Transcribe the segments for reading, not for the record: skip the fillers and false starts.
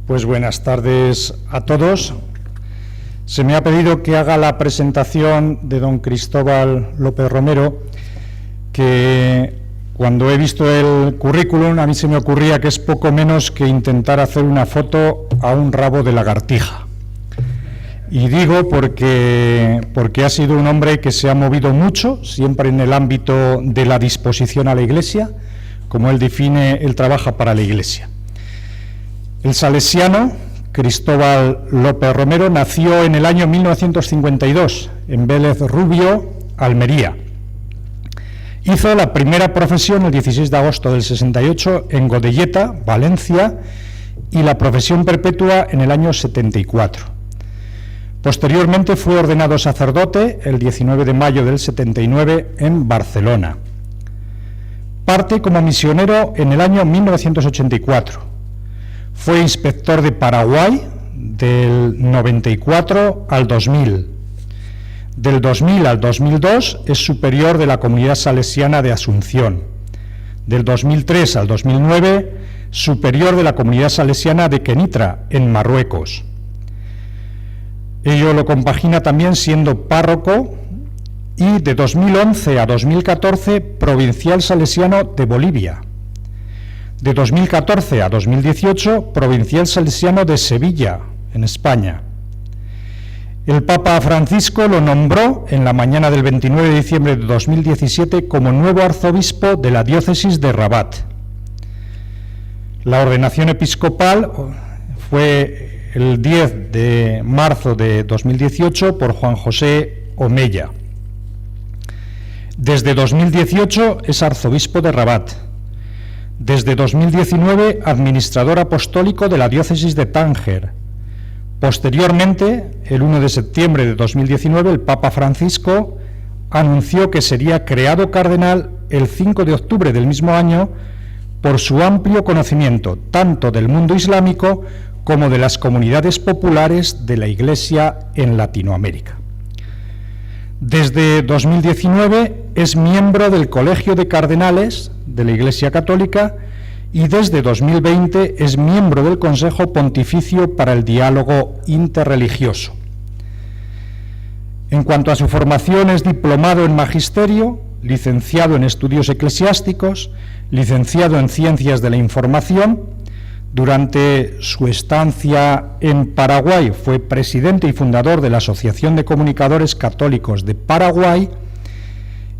Pues buenas tardes a todos. Se me ha pedido que haga la presentación de don Cristóbal López Romero, que cuando he visto el currículum a mí se me ocurría que es poco menos que intentar hacer una foto a un rabo de lagartija. Y digo porque ha sido un hombre que se ha movido mucho, siempre en el ámbito de la disposición a la Iglesia. Como él define, él trabaja para la Iglesia. El salesiano Cristóbal López Romero nació en el año 1952 en Vélez Rubio, Almería. Hizo la primera profesión el 16 de agosto del 68 en Godelleta, Valencia, y la profesión perpetua en el año 74. Posteriormente fue ordenado sacerdote el 19 de mayo del 79 en Barcelona. Parte como misionero en el año 1984. Fue inspector de Paraguay del 94 al 2000. Del 2000 al 2002 es superior de la Comunidad Salesiana de Asunción. Del 2003 al 2009, superior de la Comunidad Salesiana de Kenitra, en Marruecos. Ello lo compagina también siendo párroco y de 2011 a 2014 provincial salesiano de Bolivia. De 2014 a 2018, provincial salesiano de Sevilla, en España. El Papa Francisco lo nombró en la mañana del 29 de diciembre de 2017 como nuevo arzobispo de la diócesis de Rabat. La ordenación episcopal fue el 10 de marzo de 2018 por Juan José Omeya. Desde 2018 es arzobispo de Rabat. Desde 2019, administrador apostólico de la diócesis de Tánger. Posteriormente, el 1 de septiembre de 2019, el Papa Francisco anunció que sería creado cardenal el 5 de octubre del mismo año por su amplio conocimiento tanto del mundo islámico como de las comunidades populares de la Iglesia en Latinoamérica. Desde 2019 es miembro del Colegio de Cardenales de la Iglesia Católica y desde 2020 es miembro del Consejo Pontificio para el Diálogo Interreligioso. En cuanto a su formación, es diplomado en Magisterio, licenciado en Estudios Eclesiásticos, licenciado en Ciencias de la Información. Durante su estancia en Paraguay fue presidente y fundador de la Asociación de Comunicadores Católicos de Paraguay,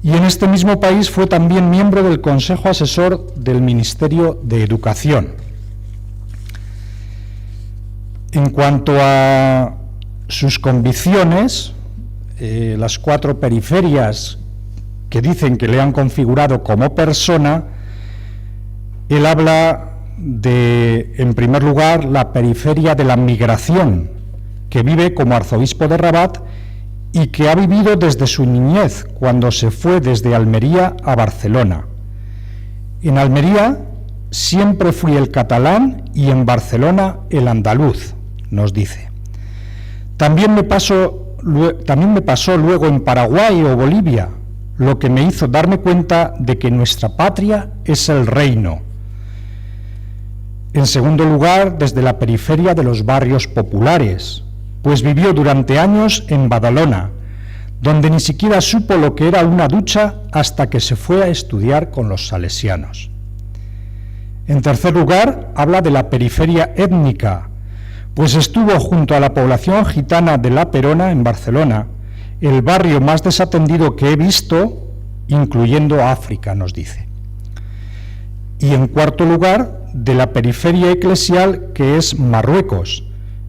y en este mismo país fue también miembro del Consejo Asesor del Ministerio de Educación. En cuanto a sus convicciones, las 4 periferias que dicen que le han configurado como persona, él habla de, en primer lugar, la periferia de la migración, que vive como arzobispo de Rabat y que ha vivido desde su niñez, cuando se fue desde Almería a Barcelona. En Almería siempre fui el catalán y en Barcelona el andaluz, nos dice. También me pasó luego en Paraguay o Bolivia, lo que me hizo darme cuenta de que nuestra patria es el reino. En segundo lugar, desde la periferia de los barrios populares, pues vivió durante años en Badalona, donde ni siquiera supo lo que era una ducha hasta que se fue a estudiar con los salesianos. En tercer lugar, habla de la periferia étnica, pues estuvo junto a la población gitana de La Perona en Barcelona, el barrio más desatendido que he visto, incluyendo África, nos dice. Y en cuarto lugar, de la periferia eclesial, que es Marruecos,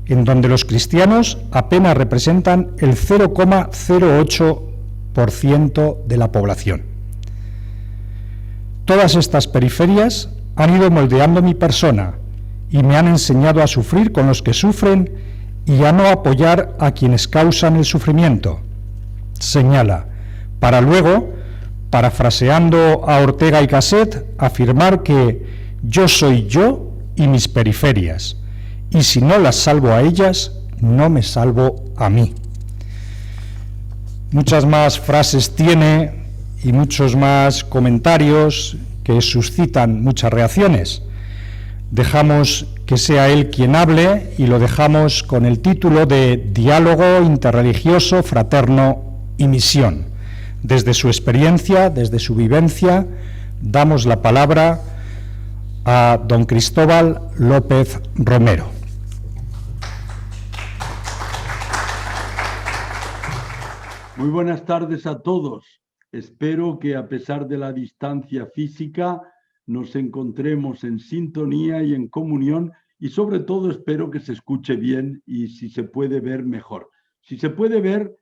en donde los cristianos apenas representan el 0,08% de la población. Todas estas periferias han ido moldeando mi persona y me han enseñado a sufrir con los que sufren y a no apoyar a quienes causan el sufrimiento, señala, para luego, parafraseando a Ortega y Gasset, afirmar que yo soy yo y mis periferias, y si no las salvo a ellas, no me salvo a mí. Muchas más frases tiene y muchos más comentarios que suscitan muchas reacciones. dejamos que sea él quien hable y lo dejamos con el título de Diálogo interreligioso, fraterno y misión. Desde su experiencia, desde su vivencia, damos la palabra a don Cristóbal López Romero. Muy buenas tardes a todos. Espero que a pesar de la distancia física nos encontremos en sintonía y en comunión y sobre todo espero que se escuche bien y si se puede ver mejor. Si se puede ver,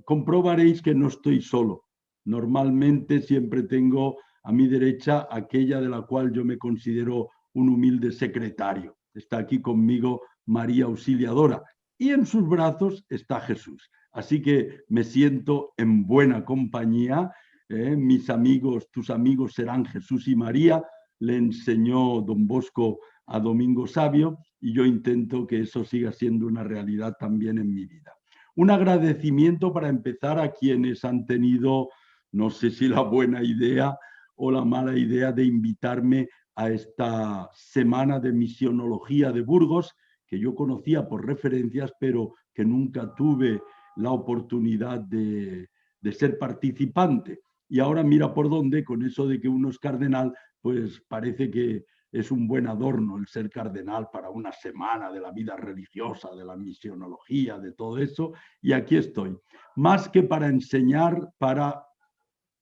comprobaréis que no estoy solo. Normalmente siempre tengo a mi derecha aquella de la cual yo me considero un humilde secretario. Está aquí conmigo María Auxiliadora y en sus brazos está Jesús. Así que me siento en buena compañía. Mis amigos, tus amigos serán Jesús y María, le enseñó don Bosco a Domingo Sabio y yo intento que eso siga siendo una realidad también en mi vida. Un agradecimiento para empezar a quienes han tenido, no sé si la buena idea o la mala idea de invitarme a esta semana de misionología de Burgos, que yo conocía por referencias, pero que nunca tuve la oportunidad de ser participante. Y ahora mira por dónde, con eso de que uno es cardenal, pues parece que es un buen adorno el ser cardenal para una semana de la vida religiosa, de la misionología, de todo eso. Y aquí estoy, más que para enseñar, para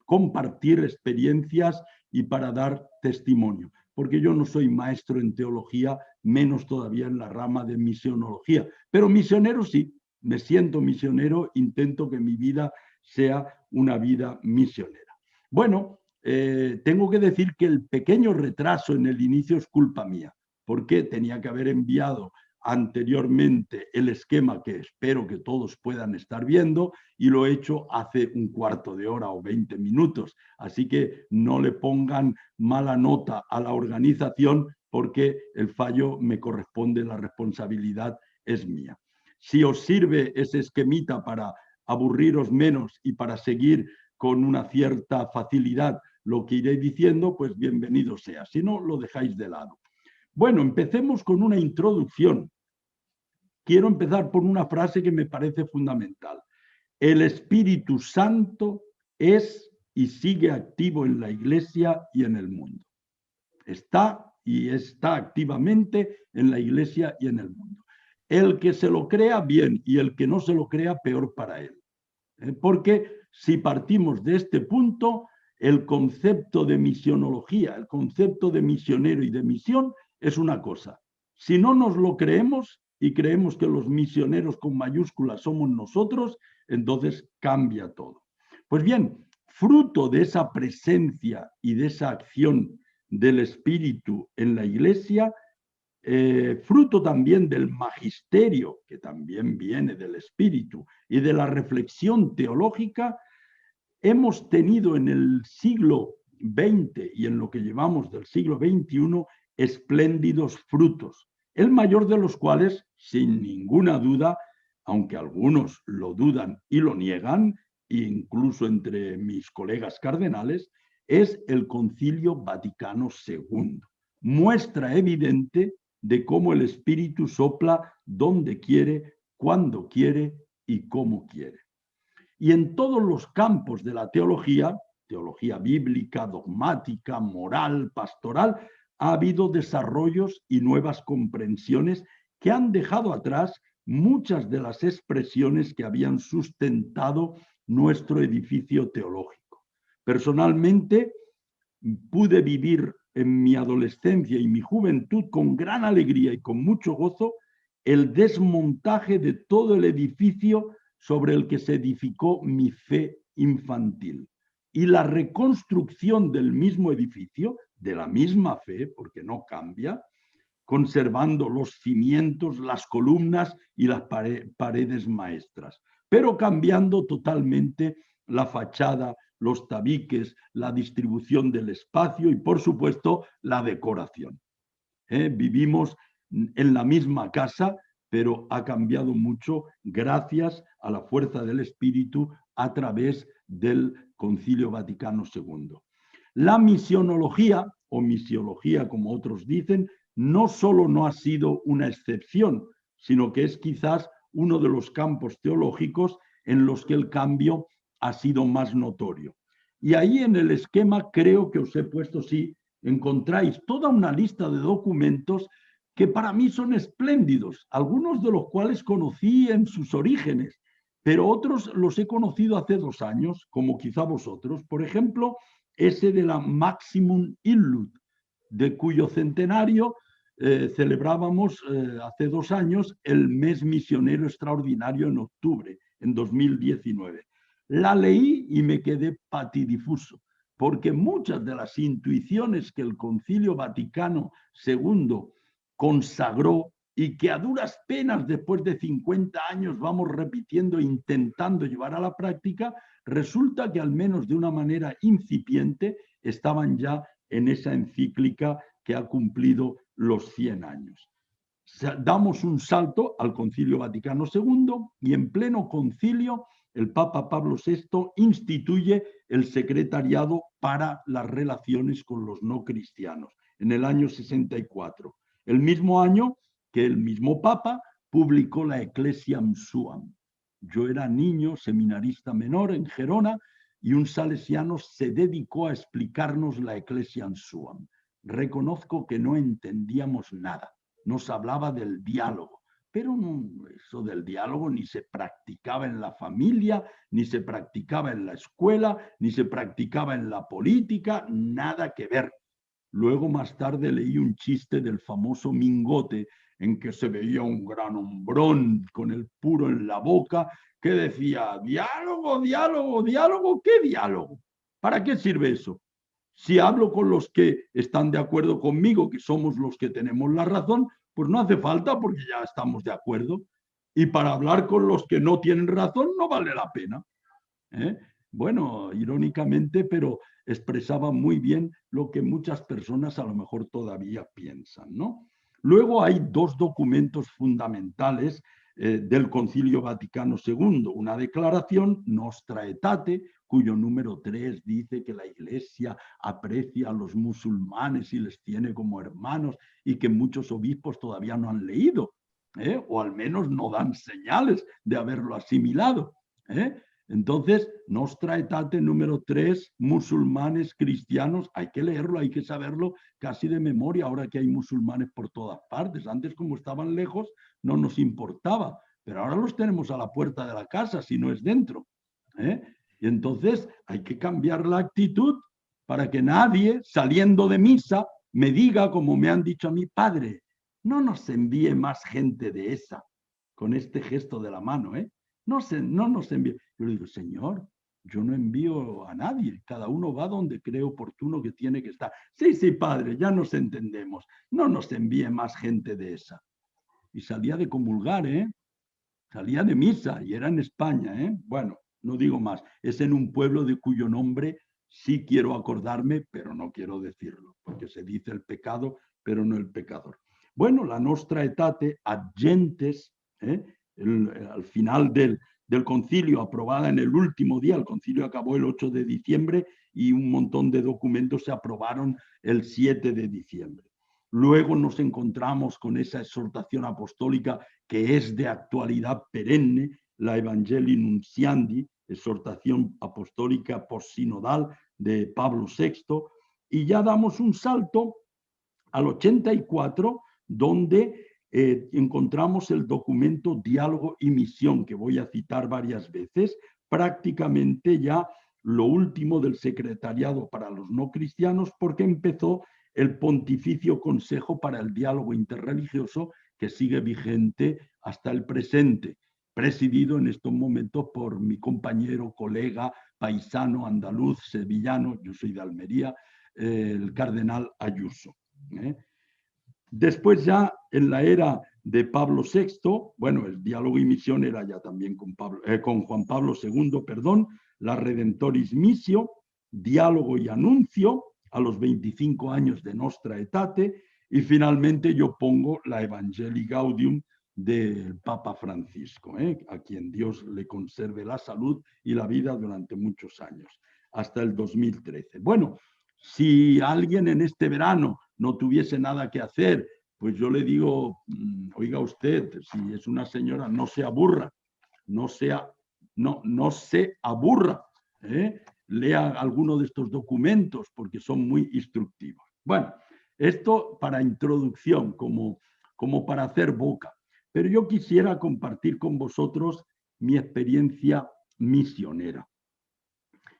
compartir experiencias y para dar testimonio. Porque yo no soy maestro en teología, menos todavía en la rama de misionología. Pero misionero sí, me siento misionero, intento que mi vida sea una vida misionera. Bueno, tengo que decir que el pequeño retraso en el inicio es culpa mía, porque tenía que haber enviado anteriormente el esquema que espero que todos puedan estar viendo y lo he hecho hace un cuarto de hora o 20 minutos. Así que no le pongan mala nota a la organización porque el fallo me corresponde, la responsabilidad es mía. Si os sirve ese esquemita para aburriros menos y para seguir con una cierta facilidad lo que iré diciendo, pues bienvenido sea. Si no, lo dejáis de lado. Bueno, empecemos con una introducción. Quiero empezar por una frase que me parece fundamental. El Espíritu Santo es y sigue activo en la Iglesia y en el mundo. Está y está activamente en la Iglesia y en el mundo. El que se lo crea, bien, y el que no se lo crea, peor para él. Porque si partimos de este punto, el concepto de misionología, el concepto de misionero y de misión es una cosa. Si no nos lo creemos y creemos que los misioneros con mayúsculas somos nosotros, entonces cambia todo. Pues bien, fruto de esa presencia y de esa acción del Espíritu en la Iglesia, fruto también del magisterio, que también viene del Espíritu, y de la reflexión teológica, hemos tenido en el siglo XX y en lo que llevamos del siglo XXI espléndidos frutos, el mayor de los cuales, sin ninguna duda, aunque algunos lo dudan y lo niegan, incluso entre mis colegas cardenales, es el Concilio Vaticano II. Muestra evidente de cómo el Espíritu sopla donde quiere, cuando quiere y cómo quiere. Y en todos los campos de la teología, teología bíblica, dogmática, moral, pastoral, ha habido desarrollos y nuevas comprensiones que han dejado atrás muchas de las expresiones que habían sustentado nuestro edificio teológico. Personalmente, pude vivir en mi adolescencia y mi juventud con gran alegría y con mucho gozo el desmontaje de todo el edificio sobre el que se edificó mi fe infantil y la reconstrucción del mismo edificio, de la misma fe, porque no cambia, conservando los cimientos, las columnas y las paredes maestras, pero cambiando totalmente la fachada, los tabiques, la distribución del espacio y, por supuesto, la decoración. Vivimos en la misma casa, pero ha cambiado mucho gracias a la fuerza del Espíritu a través del Concilio Vaticano II. La misionología, o misiología como otros dicen, no solo no ha sido una excepción, sino que es quizás uno de los campos teológicos en los que el cambio ha sido más notorio. Y ahí en el esquema creo que os he puesto, sí, encontráis toda una lista de documentos que para mí son espléndidos, algunos de los cuales conocí en sus orígenes, pero otros los he conocido hace 2 años, como quizá vosotros. Por ejemplo, ese de la Maximum Illud, de cuyo centenario celebrábamos hace 2 años el mes misionero extraordinario en octubre, en 2019. La leí y me quedé patidifuso, porque muchas de las intuiciones que el Concilio Vaticano II consagró y que a duras penas después de 50 años vamos repitiendo, intentando llevar a la práctica, resulta que al menos de una manera incipiente estaban ya en esa encíclica que ha cumplido los 100 años. Damos un salto al Concilio Vaticano II y en pleno concilio el Papa Pablo VI instituye el Secretariado para las Relaciones con los No Cristianos en el año 64, el mismo año que el mismo Papa publicó la Ecclesiam Suam. Yo era niño, seminarista menor en Gerona, y un salesiano se dedicó a explicarnos la Ecclesiam Suam. Reconozco que no entendíamos nada. Nos hablaba del diálogo, pero no, eso del diálogo ni se practicaba en la familia, ni se practicaba en la escuela, ni se practicaba en la política, nada que ver. Luego, más tarde, leí un chiste del famoso Mingote, en que se veía un gran hombrón con el puro en la boca, que decía, diálogo, diálogo, diálogo, ¿qué diálogo? ¿Para qué sirve eso? Si hablo con los que están de acuerdo conmigo, que somos los que tenemos la razón, pues no hace falta porque ya estamos de acuerdo. Y para hablar con los que no tienen razón no vale la pena. Bueno, irónicamente, pero expresaba muy bien lo que muchas personas a lo mejor todavía piensan, ¿no? Luego hay 2 documentos fundamentales del Concilio Vaticano II, una declaración, Nostra Aetate, cuyo número 3 dice que la Iglesia aprecia a los musulmanes y les tiene como hermanos, y que muchos obispos todavía no han leído, o al menos no dan señales de haberlo asimilado. Entonces, Nostra Aetate número 3, musulmanes, cristianos, hay que leerlo, hay que saberlo casi de memoria, ahora que hay musulmanes por todas partes. Antes, como estaban lejos, no nos importaba, pero ahora los tenemos a la puerta de la casa, si no es dentro. Y entonces hay que cambiar la actitud para que nadie, saliendo de misa, me diga, como me han dicho a mi padre, no nos envíe más gente de esa, con este gesto de la mano, no nos envíe. Yo le digo, Señor, yo no envío a nadie, cada uno va donde cree oportuno que tiene que estar. Sí, sí, padre, ya nos entendemos, no nos envíe más gente de esa. Y salía de comulgar, salía de misa, y era en España, Bueno, no digo más, es en un pueblo de cuyo nombre sí quiero acordarme, pero no quiero decirlo, porque se dice el pecado, pero no el pecador. Bueno, la Nostra Aetate ad gentes, al final del concilio, aprobada en el último día, el concilio acabó el 8 de diciembre y un montón de documentos se aprobaron el 7 de diciembre. Luego nos encontramos con esa exhortación apostólica que es de actualidad perenne, la Evangelii Nunciandi, exhortación apostólica postsinodal de Pablo VI, y ya damos un salto al 84, donde encontramos el documento Diálogo y Misión, que voy a citar varias veces, prácticamente ya lo último del Secretariado para los No Cristianos, porque empezó el Pontificio Consejo para el Diálogo Interreligioso, que sigue vigente hasta el presente, presidido en estos momentos por mi compañero, colega, paisano, andaluz, sevillano, yo soy de Almería, el cardenal Ayuso. Después ya en la era de Pablo VI, bueno, el Diálogo y Misión era ya también con Juan Pablo II, perdón, la Redentoris Missio, Diálogo y Anuncio, a los 25 años de Nostra Aetate, y finalmente yo pongo la Evangelii Gaudium del Papa Francisco, a quien Dios le conserve la salud y la vida durante muchos años, hasta el 2013. Bueno, si alguien en este verano no tuviese nada que hacer pues yo le digo, oiga usted, si es una señora, no se aburra, no se aburra, ¿eh? Lea alguno de estos documentos porque son muy instructivos. Bueno, esto para introducción, como para hacer boca. Pero yo quisiera compartir con vosotros mi experiencia misionera.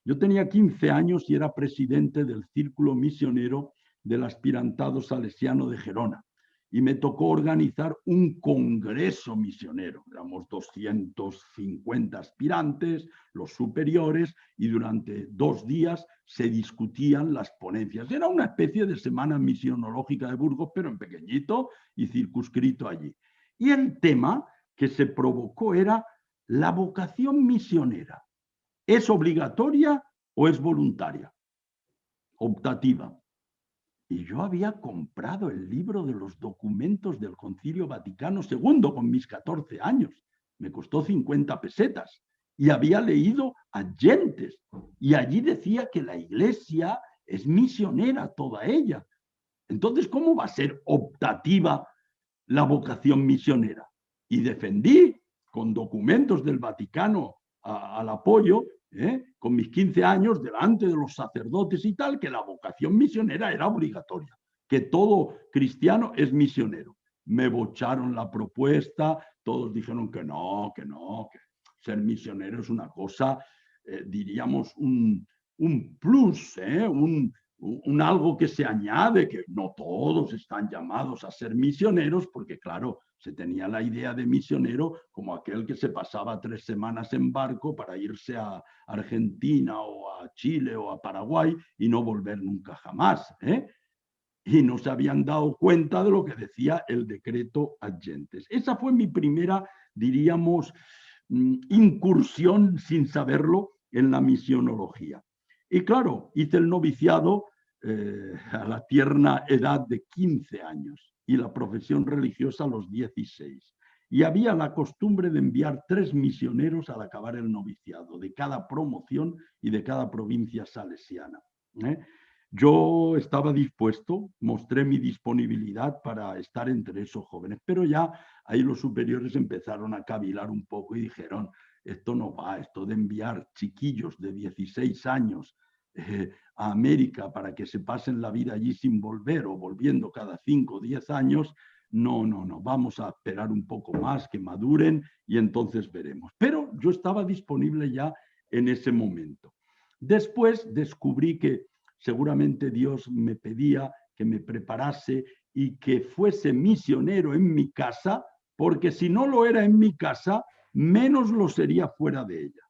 Yo tenía 15 años y era presidente del círculo misionero del aspirantado salesiano de Gerona. Y me tocó organizar un congreso misionero. Éramos 250 aspirantes, los superiores, y durante 2 días se discutían las ponencias. Era una especie de semana misionológica de Burgos, pero en pequeñito y circunscrito allí. Y el tema que se provocó era la vocación misionera. ¿Es obligatoria o es voluntaria? Optativa. Y yo había comprado el libro de los documentos del Concilio Vaticano II con mis 14 años. Me costó 50 pesetas. Y había leído a Gentes. Y allí decía que la Iglesia es misionera, toda ella. Entonces, ¿cómo va a ser optativa la vocación misionera? Y defendí con documentos del Vaticano al apoyo, con mis 15 años, delante de los sacerdotes y tal, que la vocación misionera era obligatoria, que todo cristiano es misionero. Me bocharon la propuesta, todos dijeron que no, que ser misionero es una cosa, diríamos, un plus, un algo que se añade, que no todos están llamados a ser misioneros, porque claro, se tenía la idea de misionero como aquel que se pasaba 3 semanas en barco para irse a Argentina o a Chile o a Paraguay y no volver nunca jamás, y no se habían dado cuenta de lo que decía el decreto ad gentes. Esa fue mi primera, diríamos, incursión sin saberlo en la misionología. Y claro, hice el noviciado a la tierna edad de 15 años y la profesión religiosa a los 16. Y había la costumbre de enviar 3 misioneros al acabar el noviciado, de cada promoción y de cada provincia salesiana. Yo estaba dispuesto, mostré mi disponibilidad para estar entre esos jóvenes, pero ya ahí los superiores empezaron a cavilar un poco y dijeron, esto no va, esto de enviar chiquillos de 16 años a América para que se pasen la vida allí sin volver o volviendo cada 5 o 10 años, no, vamos a esperar un poco más, que maduren y entonces veremos. Pero yo estaba disponible ya en ese momento. Después descubrí que seguramente Dios me pedía que me preparase y que fuese misionero en mi casa, porque si no lo era en mi casa, menos lo sería fuera de ella.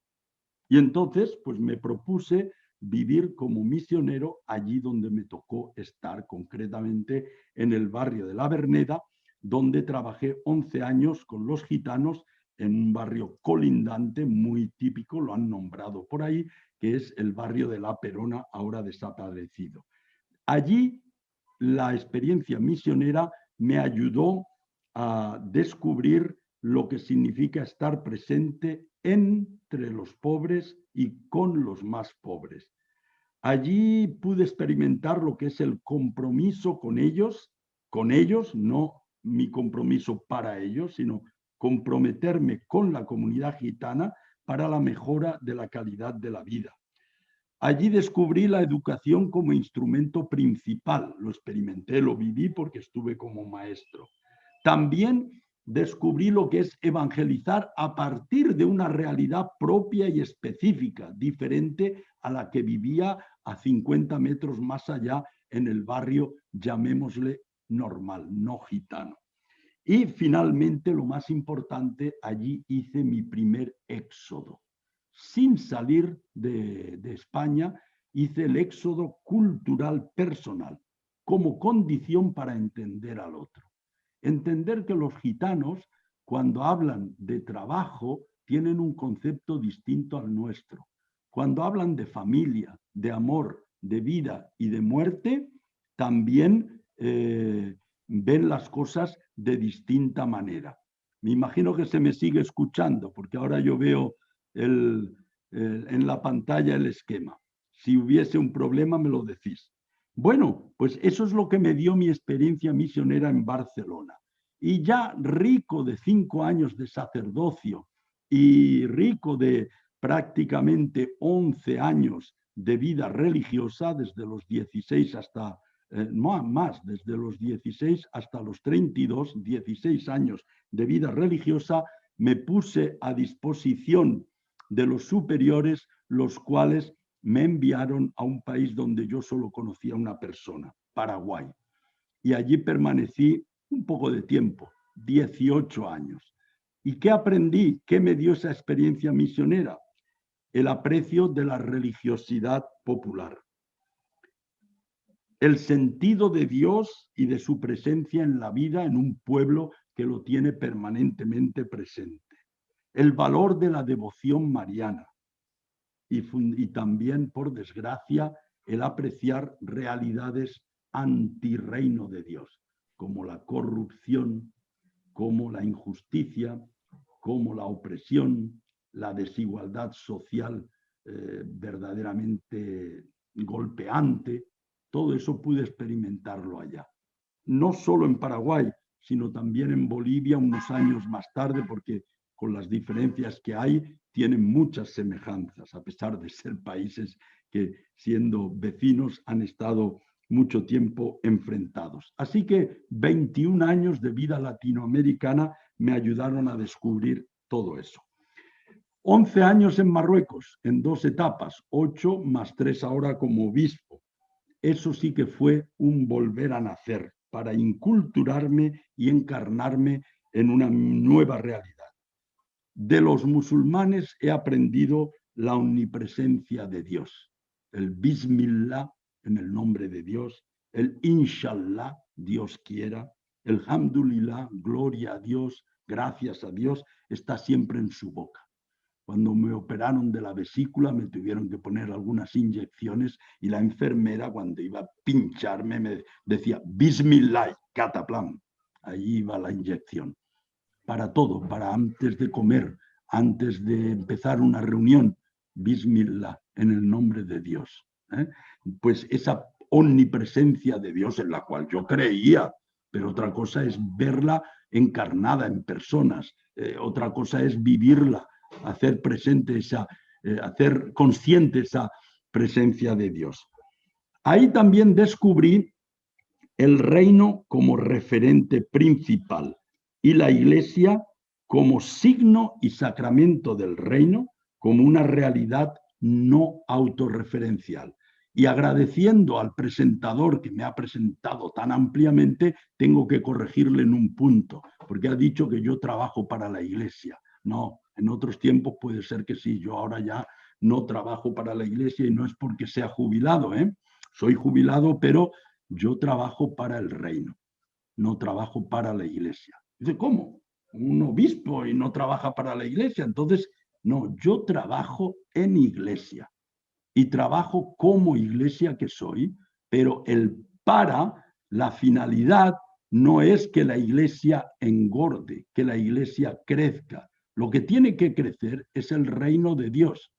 Y entonces, pues me propuse vivir como misionero allí donde me tocó estar, concretamente en el barrio de La Verneda, donde trabajé 11 años con los gitanos en un barrio colindante muy típico, lo han nombrado por ahí, que es el barrio de La Perona, ahora desaparecido. Allí la experiencia misionera me ayudó a descubrir lo que significa estar presente entre los pobres y con los más pobres. Allí pude experimentar lo que es el compromiso con ellos, no mi compromiso para ellos, sino comprometerme con la comunidad gitana para la mejora de la calidad de la vida. Allí descubrí la educación como instrumento principal, lo experimenté, lo viví porque estuve como maestro. También descubrí lo que es evangelizar a partir de una realidad propia y específica, diferente a la que vivía a 50 metros más allá en el barrio, llamémosle normal, no gitano. Y finalmente, lo más importante, allí hice mi primer éxodo. Sin salir de España, hice el éxodo cultural personal como condición para entender al otro. Entender que los gitanos, cuando hablan de trabajo, tienen un concepto distinto al nuestro. Cuando hablan de familia, de amor, de vida y de muerte, también ven las cosas de distinta manera. Me imagino que se me sigue escuchando, porque ahora yo veo en la pantalla el esquema. Si hubiese un problema, me lo decís. Bueno, pues eso es lo que me dio mi experiencia misionera en Barcelona. Y ya rico de 5 años de sacerdocio y rico de prácticamente 11 años de vida religiosa, desde los 16 hasta, no más, desde los 16 hasta los 32, 16 años de vida religiosa, me puse a disposición de los superiores, los cuales me enviaron a un país donde yo solo conocía a una persona, Paraguay. Y allí permanecí un poco de tiempo, 18 años. ¿Y qué aprendí? ¿Qué me dio esa experiencia misionera? El aprecio de la religiosidad popular, el sentido de Dios y de su presencia en la vida en un pueblo que lo tiene permanentemente presente, el valor de la devoción mariana, y también, por desgracia, el apreciar realidades antirreino de Dios, como la corrupción, como la injusticia, como la opresión, la desigualdad social verdaderamente golpeante. Todo eso pude experimentarlo allá. No solo en Paraguay, sino también en Bolivia unos años más tarde, porque con las diferencias que hay, tienen muchas semejanzas, a pesar de ser países que, siendo vecinos, han estado mucho tiempo enfrentados. Así que 21 años de vida latinoamericana me ayudaron a descubrir todo eso. 11 años en Marruecos, en 2 etapas, 8 más 3 ahora como obispo. Eso sí que fue un volver a nacer para inculturarme y encarnarme en una nueva realidad. De los musulmanes he aprendido la omnipresencia de Dios, el Bismillah, en el nombre de Dios, el Inshallah, Dios quiera, el Hamdulillah, gloria a Dios, gracias a Dios, está siempre en su boca. Cuando me operaron de la vesícula me tuvieron que poner algunas inyecciones y la enfermera, cuando iba a pincharme, me decía Bismillah, cataplam. Allí iba la inyección. Para todo, para antes de comer, antes de empezar una reunión, Bismillah, en el nombre de Dios. Pues esa omnipresencia de Dios en la cual yo creía, pero otra cosa es verla encarnada en personas, otra cosa es vivirla, hacer presente hacer consciente esa presencia de Dios. Ahí también descubrí el reino como referente principal y la Iglesia como signo y sacramento del reino, como una realidad no autorreferencial. Y agradeciendo al presentador que me ha presentado tan ampliamente, tengo que corregirle en un punto, porque ha dicho que yo trabajo para la Iglesia. No, en otros tiempos puede ser que sí, yo ahora ya no trabajo para la Iglesia y no es porque sea jubilado, soy jubilado, pero yo trabajo para el reino, no trabajo para la Iglesia. Dice, ¿cómo? Un obispo y no trabaja para la Iglesia. Entonces, no, yo trabajo en Iglesia y trabajo como Iglesia que soy, pero la finalidad no es que la Iglesia engorde, que la Iglesia crezca. Lo que tiene que crecer es el reino de Dios.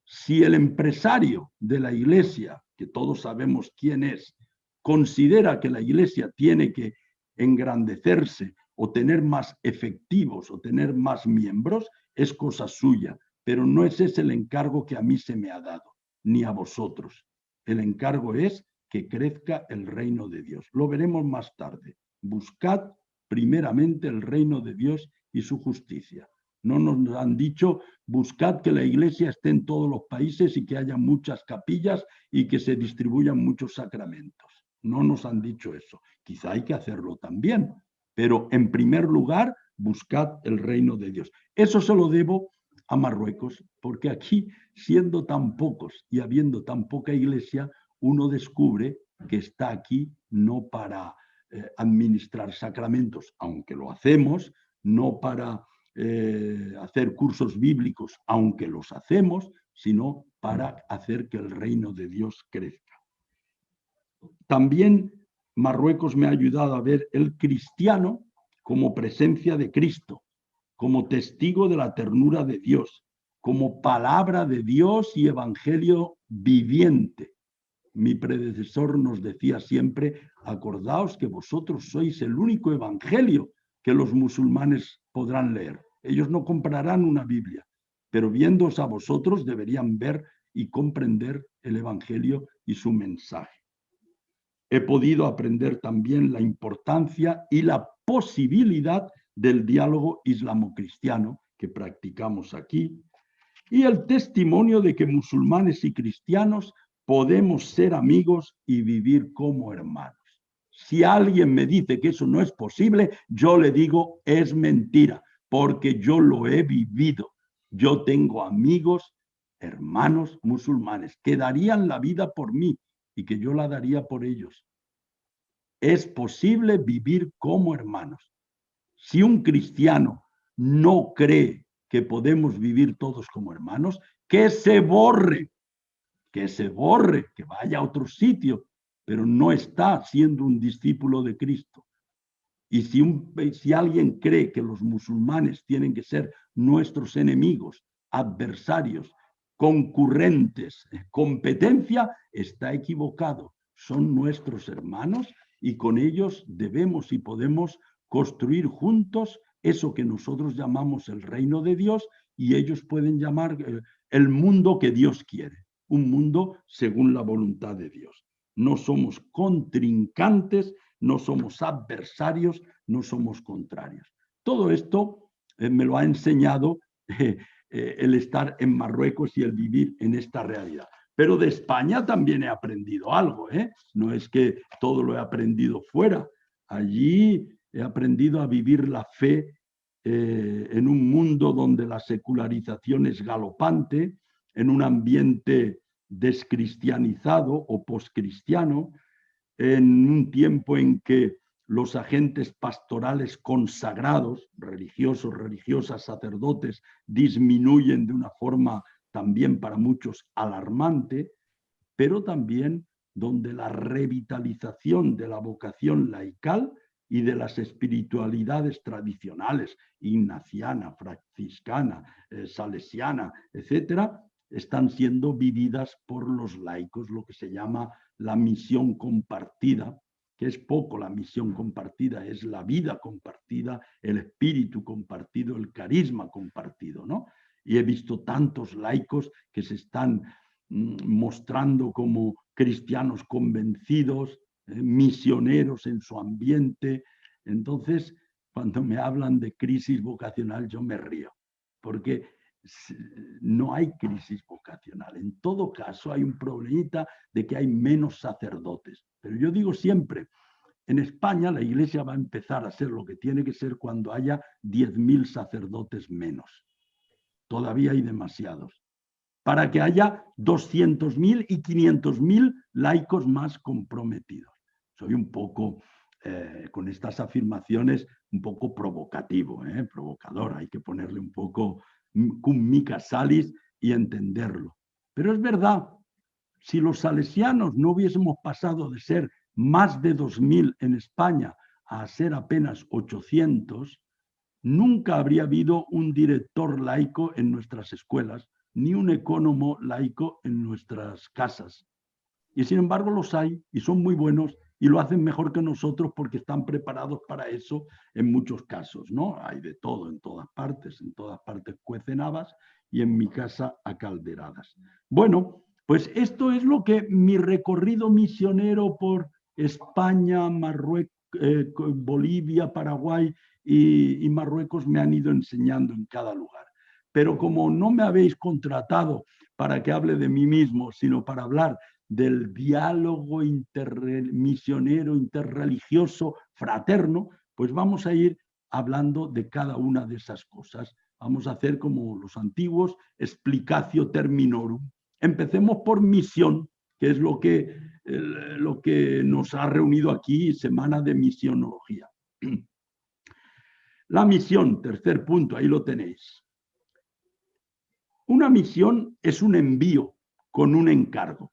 Si el empresario de la Iglesia, que todos sabemos quién es, considera que la Iglesia tiene que engrandecerse o tener más efectivos o tener más miembros, es cosa suya, pero no es ese el encargo que a mí se me ha dado, ni a vosotros. El encargo es que crezca el reino de Dios. Lo veremos más tarde. Buscad primeramente el reino de Dios y su justicia. No nos han dicho, buscad que la Iglesia esté en todos los países y que haya muchas capillas y que se distribuyan muchos sacramentos. No nos han dicho eso. Quizá hay que hacerlo también, pero en primer lugar, buscad el reino de Dios. Eso se lo debo a Marruecos, porque aquí, siendo tan pocos y habiendo tan poca Iglesia, uno descubre que está aquí no para administrar sacramentos, aunque lo hacemos, no para hacer cursos bíblicos, aunque los hacemos, sino para hacer que el reino de Dios crezca. También Marruecos me ha ayudado a ver el cristiano como presencia de Cristo, como testigo de la ternura de Dios, como palabra de Dios y evangelio viviente. Mi predecesor nos decía siempre, acordaos que vosotros sois el único evangelio que los musulmanes podrán leer. Ellos no comprarán una Biblia, pero viéndoos a vosotros deberían ver y comprender el evangelio y su mensaje. He podido aprender también la importancia y la posibilidad del diálogo islamo-cristiano que practicamos aquí y el testimonio de que musulmanes y cristianos podemos ser amigos y vivir como hermanos. Si alguien me dice que eso no es posible, yo le digo es mentira, porque yo lo he vivido. Yo tengo amigos, hermanos musulmanes que darían la vida por mí y que yo la daría por ellos. Es posible vivir como hermanos. Si un cristiano no cree que podemos vivir todos como hermanos, que se borre, que vaya a otro sitio, pero no está siendo un discípulo de Cristo. Y si alguien cree que los musulmanes tienen que ser nuestros enemigos, adversarios, concurrentes, competencia, está equivocado. Son nuestros hermanos y con ellos debemos y podemos construir juntos eso que nosotros llamamos el reino de Dios y ellos pueden llamar el mundo que Dios quiere, un mundo según la voluntad de Dios. No somos contrincantes, no somos adversarios, no somos contrarios. Todo esto me lo ha enseñado el estar en Marruecos y el vivir en esta realidad. Pero de España también he aprendido algo, ¿eh? No es que todo lo he aprendido fuera. Allí he aprendido a vivir la fe en un mundo donde la secularización es galopante, en un ambiente descristianizado o poscristiano, en un tiempo en que los agentes pastorales consagrados, religiosos, religiosas, sacerdotes, disminuyen de una forma también para muchos alarmante, pero también donde la revitalización de la vocación laical y de las espiritualidades tradicionales, ignaciana, franciscana, salesiana, etcétera, están siendo vividas por los laicos, lo que se llama la misión compartida, que es poco la misión compartida, es la vida compartida, el espíritu compartido, el carisma compartido, ¿no? Y he visto tantos laicos que se están mostrando como cristianos convencidos, misioneros en su ambiente. Entonces, cuando me hablan de crisis vocacional, yo me río, porque no hay crisis vocacional. En todo caso, hay un problemita de que hay menos sacerdotes. Pero yo digo siempre, en España la Iglesia va a empezar a ser lo que tiene que ser cuando haya 10.000 sacerdotes menos. Todavía hay demasiados. Para que haya 200.000 y 500.000 laicos más comprometidos. Soy un poco, con estas afirmaciones, un poco provocativo, provocador. Hay que ponerle un poco cum mica salis y entenderlo. Pero es verdad, si los salesianos no hubiésemos pasado de ser más de 2.000 en España a ser apenas 800, nunca habría habido un director laico en nuestras escuelas, ni un ecónomo laico en nuestras casas. Y sin embargo los hay y son muy buenos y lo hacen mejor que nosotros porque están preparados para eso en muchos casos, ¿no? Hay de todo en todas partes cuecen habas y en mi casa a calderadas. Bueno, pues esto es lo que mi recorrido misionero por España, Marruecos, Bolivia, Paraguay y Marruecos me han ido enseñando en cada lugar. Pero como no me habéis contratado para que hable de mí mismo, sino para hablar del diálogo misionero, interreligioso, fraterno, pues vamos a ir hablando de cada una de esas cosas. Vamos a hacer como los antiguos, explicatio terminorum. Empecemos por misión, que es lo que nos ha reunido aquí, Semana de Misionología. La misión, tercer punto, ahí lo tenéis. Una misión es un envío con un encargo.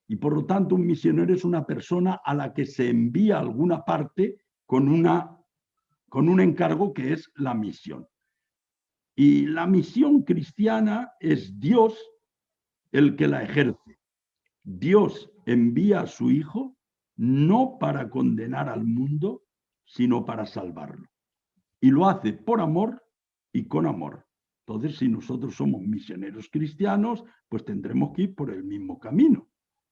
Y por lo tanto, un misionero es una persona a la que se envía a alguna parte con un encargo que es la misión. Y la misión cristiana es Dios el que la ejerce. Dios envía a su Hijo no para condenar al mundo, sino para salvarlo. Y lo hace por amor y con amor. Entonces, si nosotros somos misioneros cristianos, pues tendremos que ir por el mismo camino.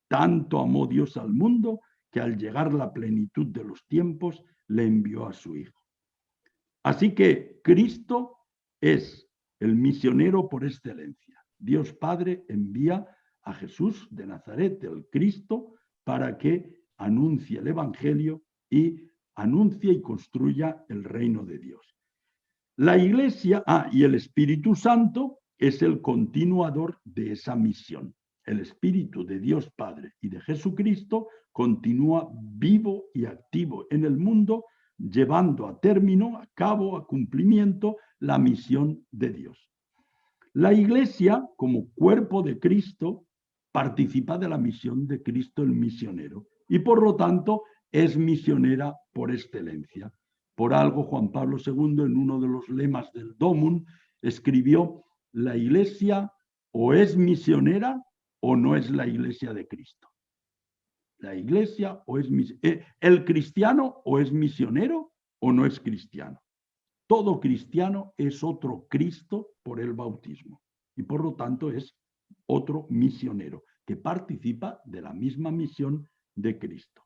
Tanto amó Dios al mundo que al llegar la plenitud de los tiempos le envió a su Hijo. Así que Cristo es el misionero por excelencia. Dios Padre envía a Jesús de Nazaret, el Cristo, para que anuncie el Evangelio y anuncie y construya el reino de Dios. La Iglesia, y el Espíritu Santo es el continuador de esa misión. El Espíritu de Dios Padre y de Jesucristo continúa vivo y activo en el mundo, llevando a término, a cabo, a cumplimiento la misión de Dios. La Iglesia, como cuerpo de Cristo, participa de la misión de Cristo el misionero y por lo tanto es misionera por excelencia. Por algo Juan Pablo II, en uno de los lemas del Domum, escribió: la Iglesia o es misionera o no es la Iglesia de Cristo. La Iglesia o es el cristiano o es misionero o no es cristiano. Todo cristiano es otro Cristo por el bautismo y por lo tanto es otro misionero que participa de la misma misión de Cristo.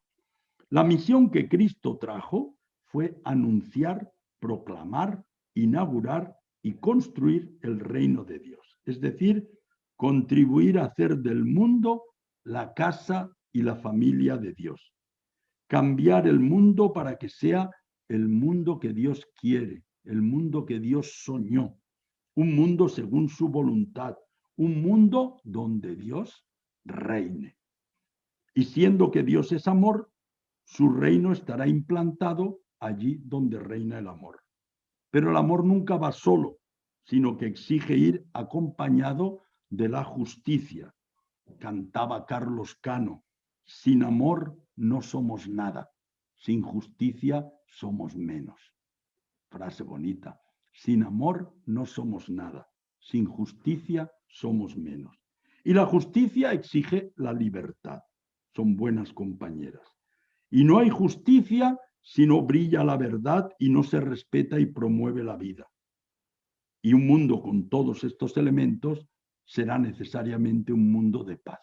La misión que Cristo trajo fue anunciar, proclamar, inaugurar y construir el reino de Dios. Es decir, contribuir a hacer del mundo la casa y la familia de Dios. Cambiar el mundo para que sea el mundo que Dios quiere, el mundo que Dios soñó, un mundo según su voluntad, un mundo donde Dios reine. Y siendo que Dios es amor, su reino estará implantado allí donde reina el amor. Pero el amor nunca va solo, sino que exige ir acompañado de la justicia. Cantaba Carlos Cano: sin amor no somos nada, sin justicia somos menos. Frase bonita. Sin amor no somos nada, sin justicia somos menos. Y la justicia exige la libertad. Son buenas compañeras. Y no hay justicia si no brilla la verdad y no se respeta y promueve la vida. Y un mundo con todos estos elementos será necesariamente un mundo de paz.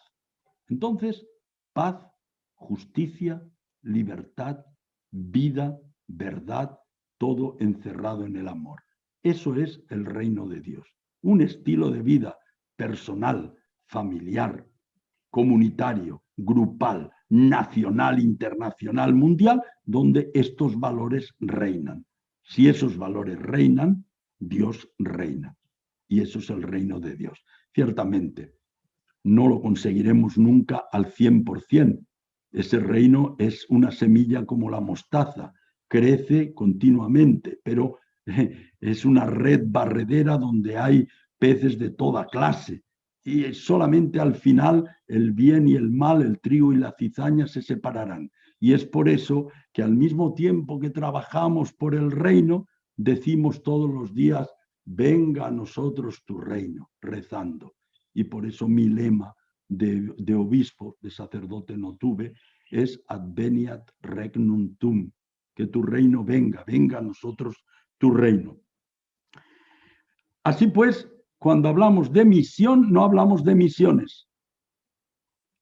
Entonces, paz, justicia, libertad, vida, verdad, todo encerrado en el amor. Eso es el reino de Dios. Un estilo de vida personal, familiar, comunitario, grupal, nacional, internacional, mundial, donde estos valores reinan. Si esos valores reinan, Dios reina. Y eso es el reino de Dios. Ciertamente, no lo conseguiremos nunca al 100%. Ese reino es una semilla como la mostaza, crece continuamente, pero es una red barredera donde hay peces de toda clase. Y solamente al final el bien y el mal, el trigo y la cizaña se separarán. Y es por eso que al mismo tiempo que trabajamos por el reino, decimos todos los días: venga a nosotros tu reino, rezando. Y por eso mi lema de obispo, de sacerdote no tuve, es adveniat regnum tuum, que tu reino venga, venga a nosotros tu reino. Así pues, cuando hablamos de misión, no hablamos de misiones.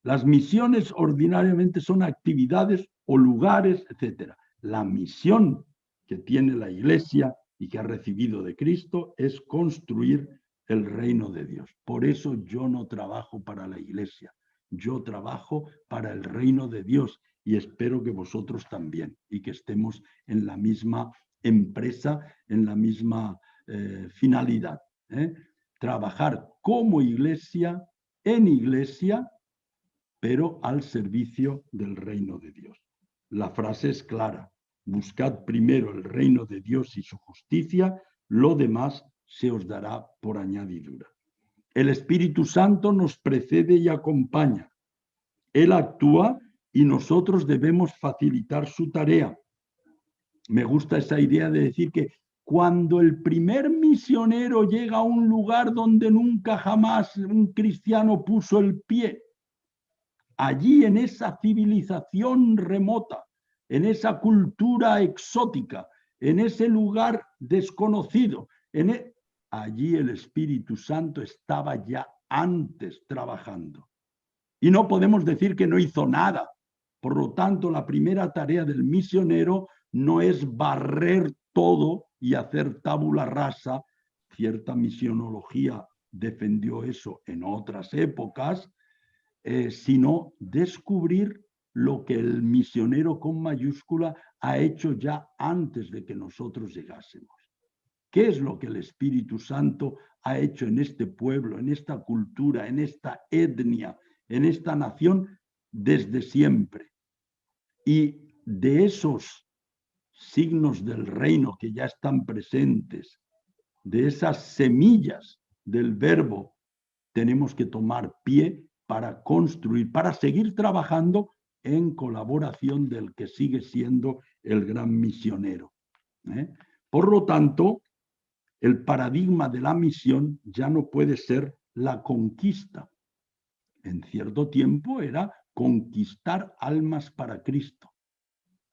Las misiones ordinariamente son actividades o lugares, etc. La misión que tiene la Iglesia y que ha recibido de Cristo es construir el reino de Dios. Por eso yo no trabajo para la Iglesia, yo trabajo para el reino de Dios y espero que vosotros también y que estemos en la misma empresa, en la misma finalidad. Trabajar como iglesia, en iglesia, pero al servicio del reino de Dios. La frase es clara: buscad primero el reino de Dios y su justicia, lo demás se os dará por añadidura. El Espíritu Santo nos precede y acompaña. Él actúa y nosotros debemos facilitar su tarea. Me gusta esa idea de decir que cuando el primer misionero llega a un lugar donde nunca jamás un cristiano puso el pie, allí en esa civilización remota, en esa cultura exótica, en ese lugar desconocido, allí el Espíritu Santo estaba ya antes trabajando. Y no podemos decir que no hizo nada. Por lo tanto, la primera tarea del misionero no es barrer todo y hacer tabula rasa. Cierta misionología defendió eso en otras épocas, sino descubrir lo que el misionero con mayúscula ha hecho ya antes de que nosotros llegásemos. ¿Qué es lo que el Espíritu Santo ha hecho en este pueblo, en esta cultura, en esta etnia, en esta nación desde siempre? Y de esos signos del reino que ya están presentes, de esas semillas del verbo, tenemos que tomar pie para construir, para seguir trabajando en colaboración del que sigue siendo el gran misionero. Por lo tanto, el paradigma de la misión ya no puede ser la conquista. En cierto tiempo era conquistar almas para Cristo.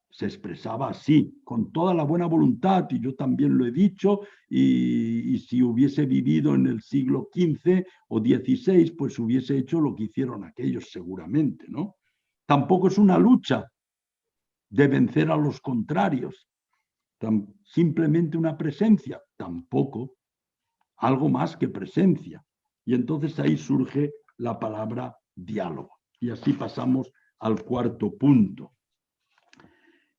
Se expresaba así, con toda la buena voluntad, y yo también lo he dicho, y si hubiese vivido en el siglo XV o XVI, pues hubiese hecho lo que hicieron aquellos seguramente, ¿no? Tampoco es una lucha de vencer a los contrarios, simplemente una presencia, tampoco, algo más que presencia. Y entonces ahí surge la palabra diálogo. Y así pasamos al cuarto punto.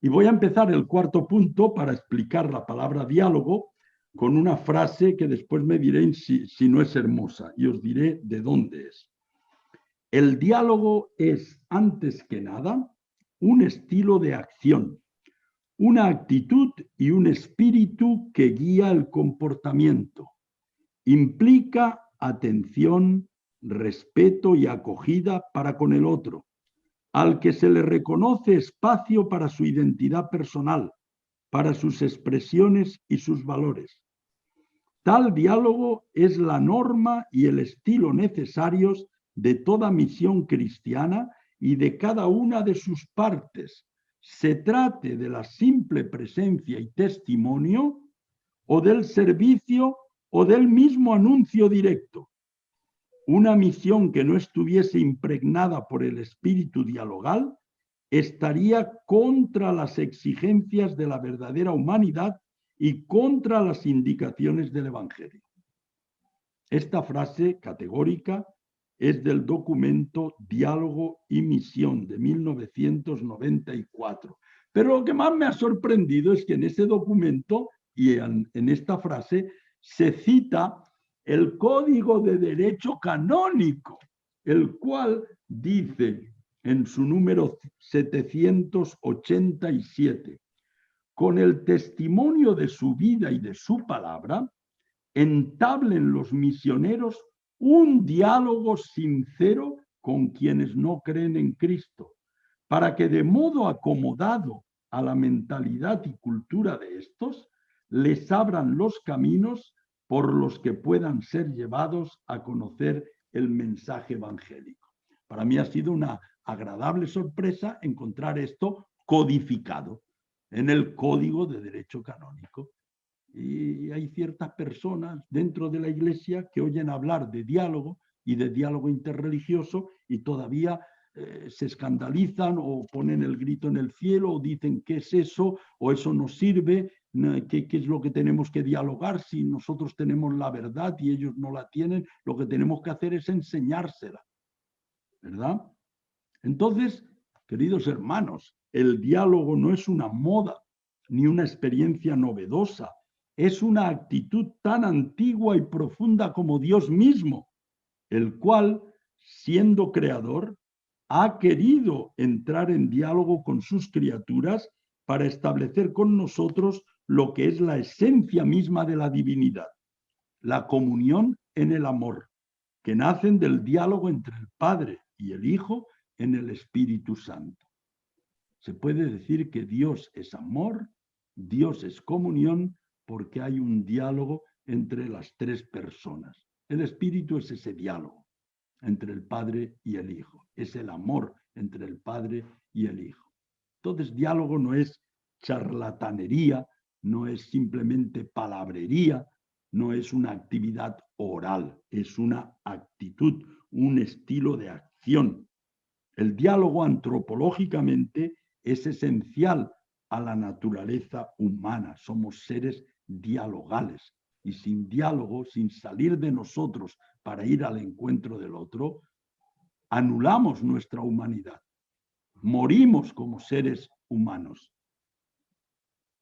Y voy a empezar el cuarto punto para explicar la palabra diálogo con una frase que después me diréis si no es hermosa y os diré de dónde es. El diálogo es, antes que nada, un estilo de acción, una actitud y un espíritu que guía el comportamiento. Implica atención, respeto y acogida para con el otro, al que se le reconoce espacio para su identidad personal, para sus expresiones y sus valores. Tal diálogo es la norma y el estilo necesarios de toda misión cristiana y de cada una de sus partes, se trate de la simple presencia y testimonio, o del servicio, o del mismo anuncio directo. Una misión que no estuviese impregnada por el espíritu dialogal estaría contra las exigencias de la verdadera humanidad y contra las indicaciones del Evangelio. Esta frase categórica es del documento Diálogo y Misión de 1994. Pero lo que más me ha sorprendido es que en ese documento y en esta frase se cita el Código de Derecho Canónico, el cual dice en su número 787, con el testimonio de su vida y de su palabra, entablen los misioneros un diálogo sincero con quienes no creen en Cristo, para que de modo acomodado a la mentalidad y cultura de estos, les abran los caminos por los que puedan ser llevados a conocer el mensaje evangélico. Para mí ha sido una agradable sorpresa encontrar esto codificado en el Código de Derecho Canónico. Y hay ciertas personas dentro de la Iglesia que oyen hablar de diálogo y de diálogo interreligioso y todavía se escandalizan o ponen el grito en el cielo o dicen ¿qué es eso? O eso no sirve, ¿qué es lo que tenemos que dialogar si nosotros tenemos la verdad y ellos no la tienen? Lo que tenemos que hacer es enseñársela, ¿verdad? Entonces, queridos hermanos, el diálogo no es una moda ni una experiencia novedosa, es una actitud tan antigua y profunda como Dios mismo, el cual, siendo creador, ha querido entrar en diálogo con sus criaturas para establecer con nosotros lo que es la esencia misma de la divinidad, la comunión en el amor, que nacen del diálogo entre el Padre y el Hijo en el Espíritu Santo. Se puede decir que Dios es amor, Dios es comunión, porque hay un diálogo entre las tres personas. El Espíritu es ese diálogo. entre el Padre y el Hijo. Es el amor entre el Padre y el Hijo. Entonces, diálogo no es charlatanería, no es simplemente palabrería, no es una actividad oral, es una actitud, un estilo de acción. El diálogo antropológicamente es esencial a la naturaleza humana. Somos seres dialogales. Y sin diálogo, sin salir de nosotros para ir al encuentro del otro, anulamos nuestra humanidad. Morimos como seres humanos.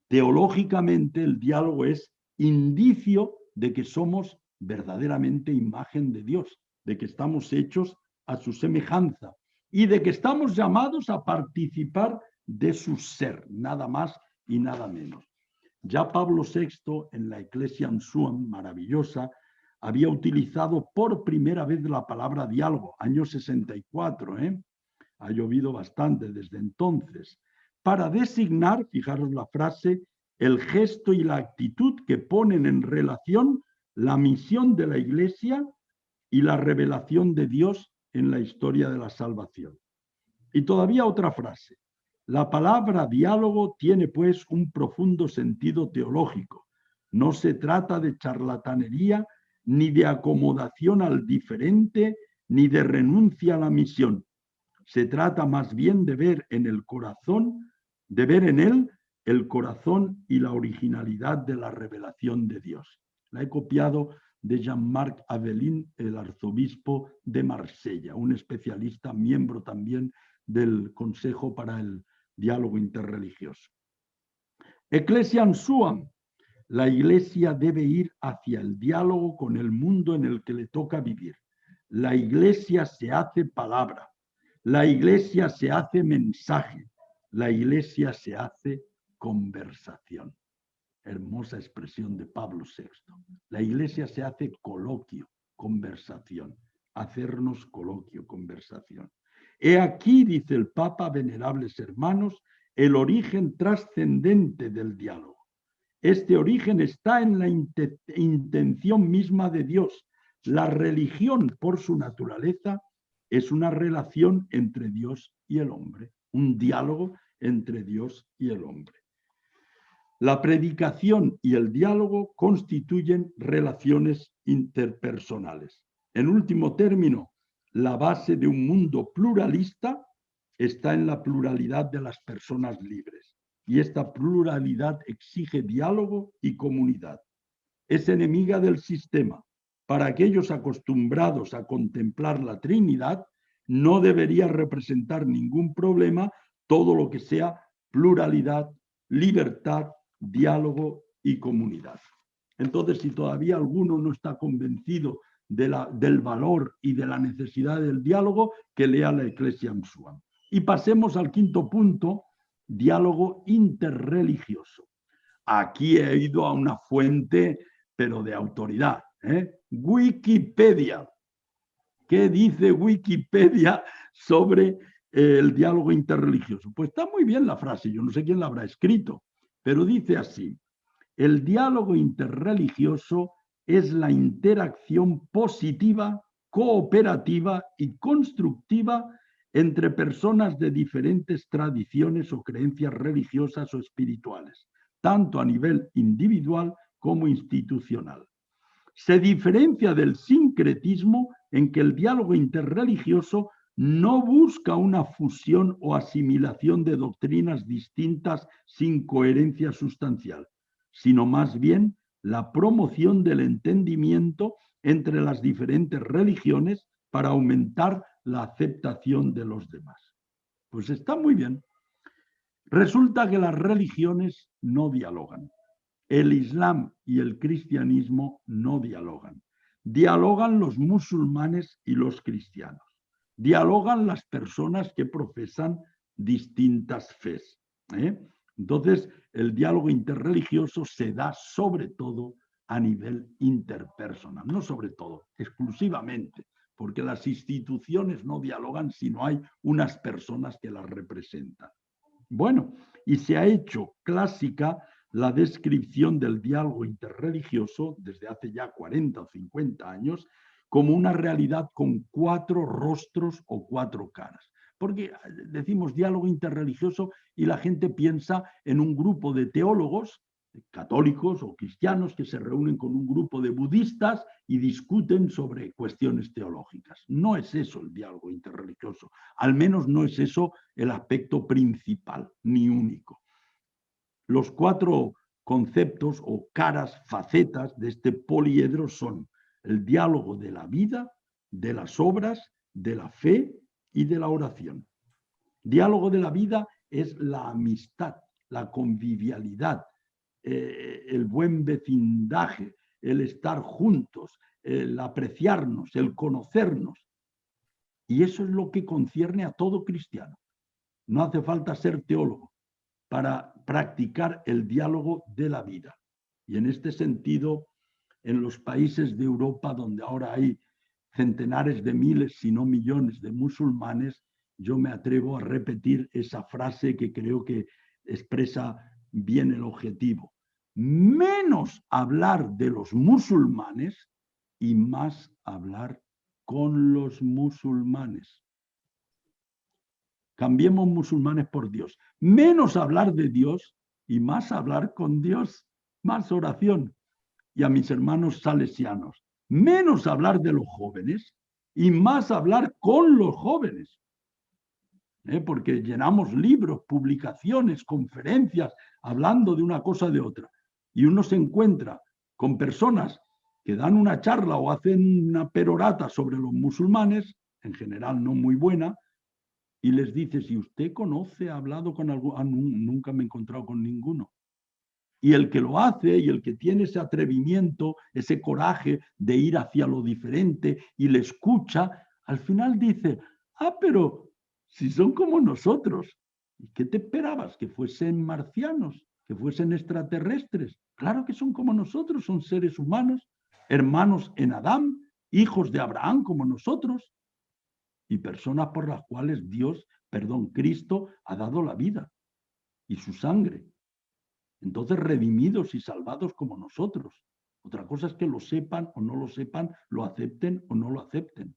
Teológicamente, el diálogo es indicio de que somos verdaderamente imagen de Dios, de que estamos hechos a su semejanza y de que estamos llamados a participar de su ser, nada más y nada menos. Ya Pablo VI, en la Ecclesiam Suam, maravillosa, había utilizado por primera vez la palabra diálogo, año 64, ha llovido bastante desde entonces, para designar, fijaros la frase, el gesto y la actitud que ponen en relación la misión de la Iglesia y la revelación de Dios en la historia de la salvación. Y todavía otra frase. La palabra diálogo tiene pues un profundo sentido teológico. No se trata de charlatanería, ni de acomodación al diferente, ni de renuncia a la misión. Se trata más bien de ver en el corazón, de ver en él el corazón y la originalidad de la revelación de Dios. La he copiado de Jean-Marc Avelin, el arzobispo de Marsella, un especialista, miembro también del Consejo para el Diálogo Interreligioso. Ecclesiam Suam, la Iglesia debe ir hacia el diálogo con el mundo en el que le toca vivir. La Iglesia se hace palabra, la Iglesia se hace mensaje, la Iglesia se hace conversación. Hermosa expresión de Pablo VI. La Iglesia se hace coloquio, conversación, hacernos coloquio, conversación. He aquí, dice el Papa, venerables hermanos, el origen trascendente del diálogo. Este origen está en la intención misma de Dios. La religión, por su naturaleza, es una relación entre Dios y el hombre, un diálogo entre Dios y el hombre. La predicación y el diálogo constituyen relaciones interpersonales. En último término, la base de un mundo pluralista está en la pluralidad de las personas libres. Y esta pluralidad exige diálogo y comunidad. Es enemiga del sistema. Para aquellos acostumbrados a contemplar la Trinidad, no debería representar ningún problema todo lo que sea pluralidad, libertad, diálogo y comunidad. Entonces, si todavía alguno no está convencido del valor y de la necesidad del diálogo, que lea la Ecclesiam Suam. Y pasemos al quinto punto, diálogo interreligioso. Aquí he ido a una fuente, pero de autoridad, Wikipedia. ¿Qué dice Wikipedia sobre el diálogo interreligioso? Pues está muy bien la frase, yo no sé quién la habrá escrito, pero dice así: el diálogo interreligioso es la interacción positiva, cooperativa y constructiva entre personas de diferentes tradiciones o creencias religiosas o espirituales, tanto a nivel individual como institucional. Se diferencia del sincretismo en que el diálogo interreligioso no busca una fusión o asimilación de doctrinas distintas sin coherencia sustancial, sino más bien la promoción del entendimiento entre las diferentes religiones para aumentar la aceptación de los demás. Pues está muy bien. Resulta que las religiones no dialogan. El Islam y el cristianismo no dialogan. Dialogan los musulmanes y los cristianos. Dialogan las personas que profesan distintas fes. Entonces, el diálogo interreligioso se da sobre todo a nivel interpersonal, no sobre todo, exclusivamente, porque las instituciones no dialogan si no hay unas personas que las representan. Bueno, y se ha hecho clásica la descripción del diálogo interreligioso desde hace ya 40 o 50 años como una realidad con 4 rostros o 4 caras. Porque decimos diálogo interreligioso y la gente piensa en un grupo de teólogos católicos o cristianos que se reúnen con un grupo de budistas y discuten sobre cuestiones teológicas. No es eso el diálogo interreligioso, al menos no es eso el aspecto principal ni único. Los 4 conceptos o caras, facetas de este poliedro son el diálogo de la vida, de las obras, de la fe y de la oración. Diálogo de la vida es la amistad, la convivialidad, el buen vecindaje, el estar juntos, el apreciarnos, el conocernos. Y eso es lo que concierne a todo cristiano. No hace falta ser teólogo para practicar el diálogo de la vida. Y en este sentido, en los países de Europa, donde ahora hay centenares de miles, si no millones de musulmanes, yo me atrevo a repetir esa frase que creo que expresa bien el objetivo. Menos hablar de los musulmanes y más hablar con los musulmanes. Cambiemos musulmanes por Dios. Menos hablar de Dios y más hablar con Dios, más oración. Y a mis hermanos salesianos, menos hablar de los jóvenes y más hablar con los jóvenes. Porque llenamos libros, publicaciones, conferencias, hablando de una cosa o de otra. Y uno se encuentra con personas que dan una charla o hacen una perorata sobre los musulmanes, en general no muy buena, y les dice, si usted conoce, ha hablado con algún... nunca me he encontrado con ninguno. Y el que lo hace y el que tiene ese atrevimiento, ese coraje de ir hacia lo diferente y le escucha, al final dice, pero si son como nosotros, ¿y qué te esperabas? ¿Que fuesen marcianos? ¿Que fuesen extraterrestres? Claro que son como nosotros, son seres humanos, hermanos en Adán, hijos de Abraham como nosotros, y personas por las cuales Cristo ha dado la vida y su sangre. Entonces, redimidos y salvados como nosotros. Otra cosa es que lo sepan o no lo sepan, lo acepten o no lo acepten.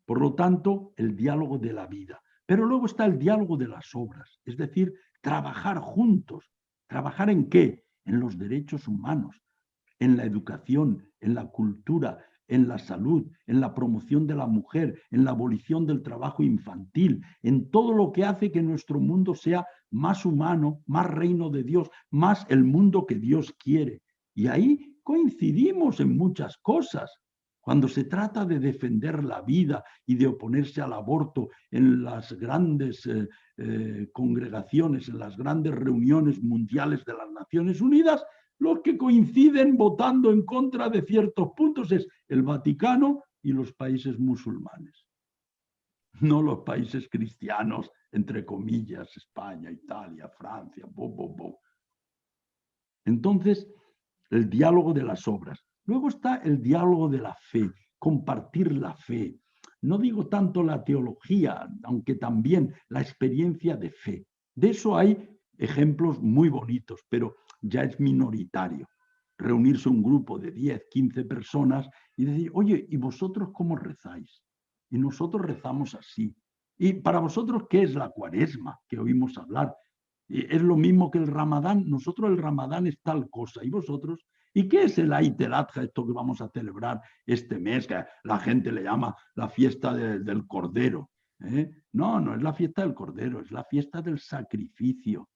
Por lo tanto, el diálogo de la vida. Pero luego está el diálogo de las obras, es decir, trabajar juntos. ¿Trabajar en qué? En los derechos humanos, en la educación, en la cultura, en la salud, en la promoción de la mujer, en la abolición del trabajo infantil, en todo lo que hace que nuestro mundo sea más humano, más reino de Dios, más el mundo que Dios quiere. Y ahí coincidimos en muchas cosas. Cuando se trata de defender la vida y de oponerse al aborto en las grandes congregaciones, en las grandes reuniones mundiales de las Naciones Unidas, los que coinciden votando en contra de ciertos puntos es el Vaticano y los países musulmanes, no los países cristianos, entre comillas, España, Italia, Francia, Entonces, el diálogo de las obras. Luego está el diálogo de la fe, compartir la fe. No digo tanto la teología, aunque también la experiencia de fe. De eso hay ejemplos muy bonitos, pero ya es minoritario. Reunirse un grupo de 10, 15 personas y decir, oye, ¿y vosotros cómo rezáis? Y nosotros rezamos así. ¿Y para vosotros qué es la Cuaresma que oímos hablar? Es lo mismo que el Ramadán. Nosotros el Ramadán es tal cosa. ¿Y vosotros? ¿Y qué es el Eid el-Adha, esto que vamos a celebrar este mes, que la gente le llama la fiesta del Cordero? No, no es la fiesta del Cordero, es la fiesta del sacrificio.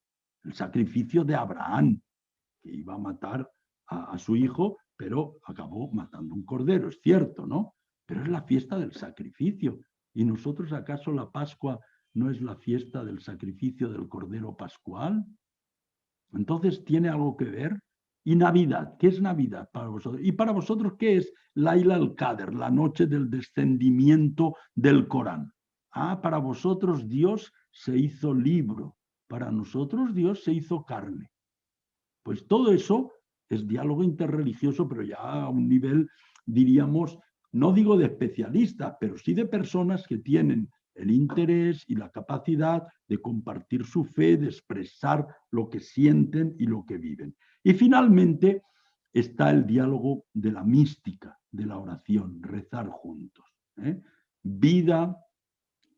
El sacrificio de Abraham, que iba a matar a su hijo, pero acabó matando un cordero, es cierto, ¿no? Pero es la fiesta del sacrificio. ¿Y nosotros acaso la Pascua no es la fiesta del sacrificio del cordero pascual? Entonces, ¿tiene algo que ver? ¿Y Navidad? ¿Qué es Navidad para vosotros? ¿Y para vosotros qué es Laila al-Qadr, la noche del descendimiento del Corán? Para vosotros Dios se hizo libro, para nosotros Dios se hizo carne. Pues todo eso es diálogo interreligioso, pero ya a un nivel, diríamos, no digo de especialistas, pero sí de personas que tienen el interés y la capacidad de compartir su fe, de expresar lo que sienten y lo que viven. Y finalmente está el diálogo de la mística, de la oración, rezar juntos. Vida,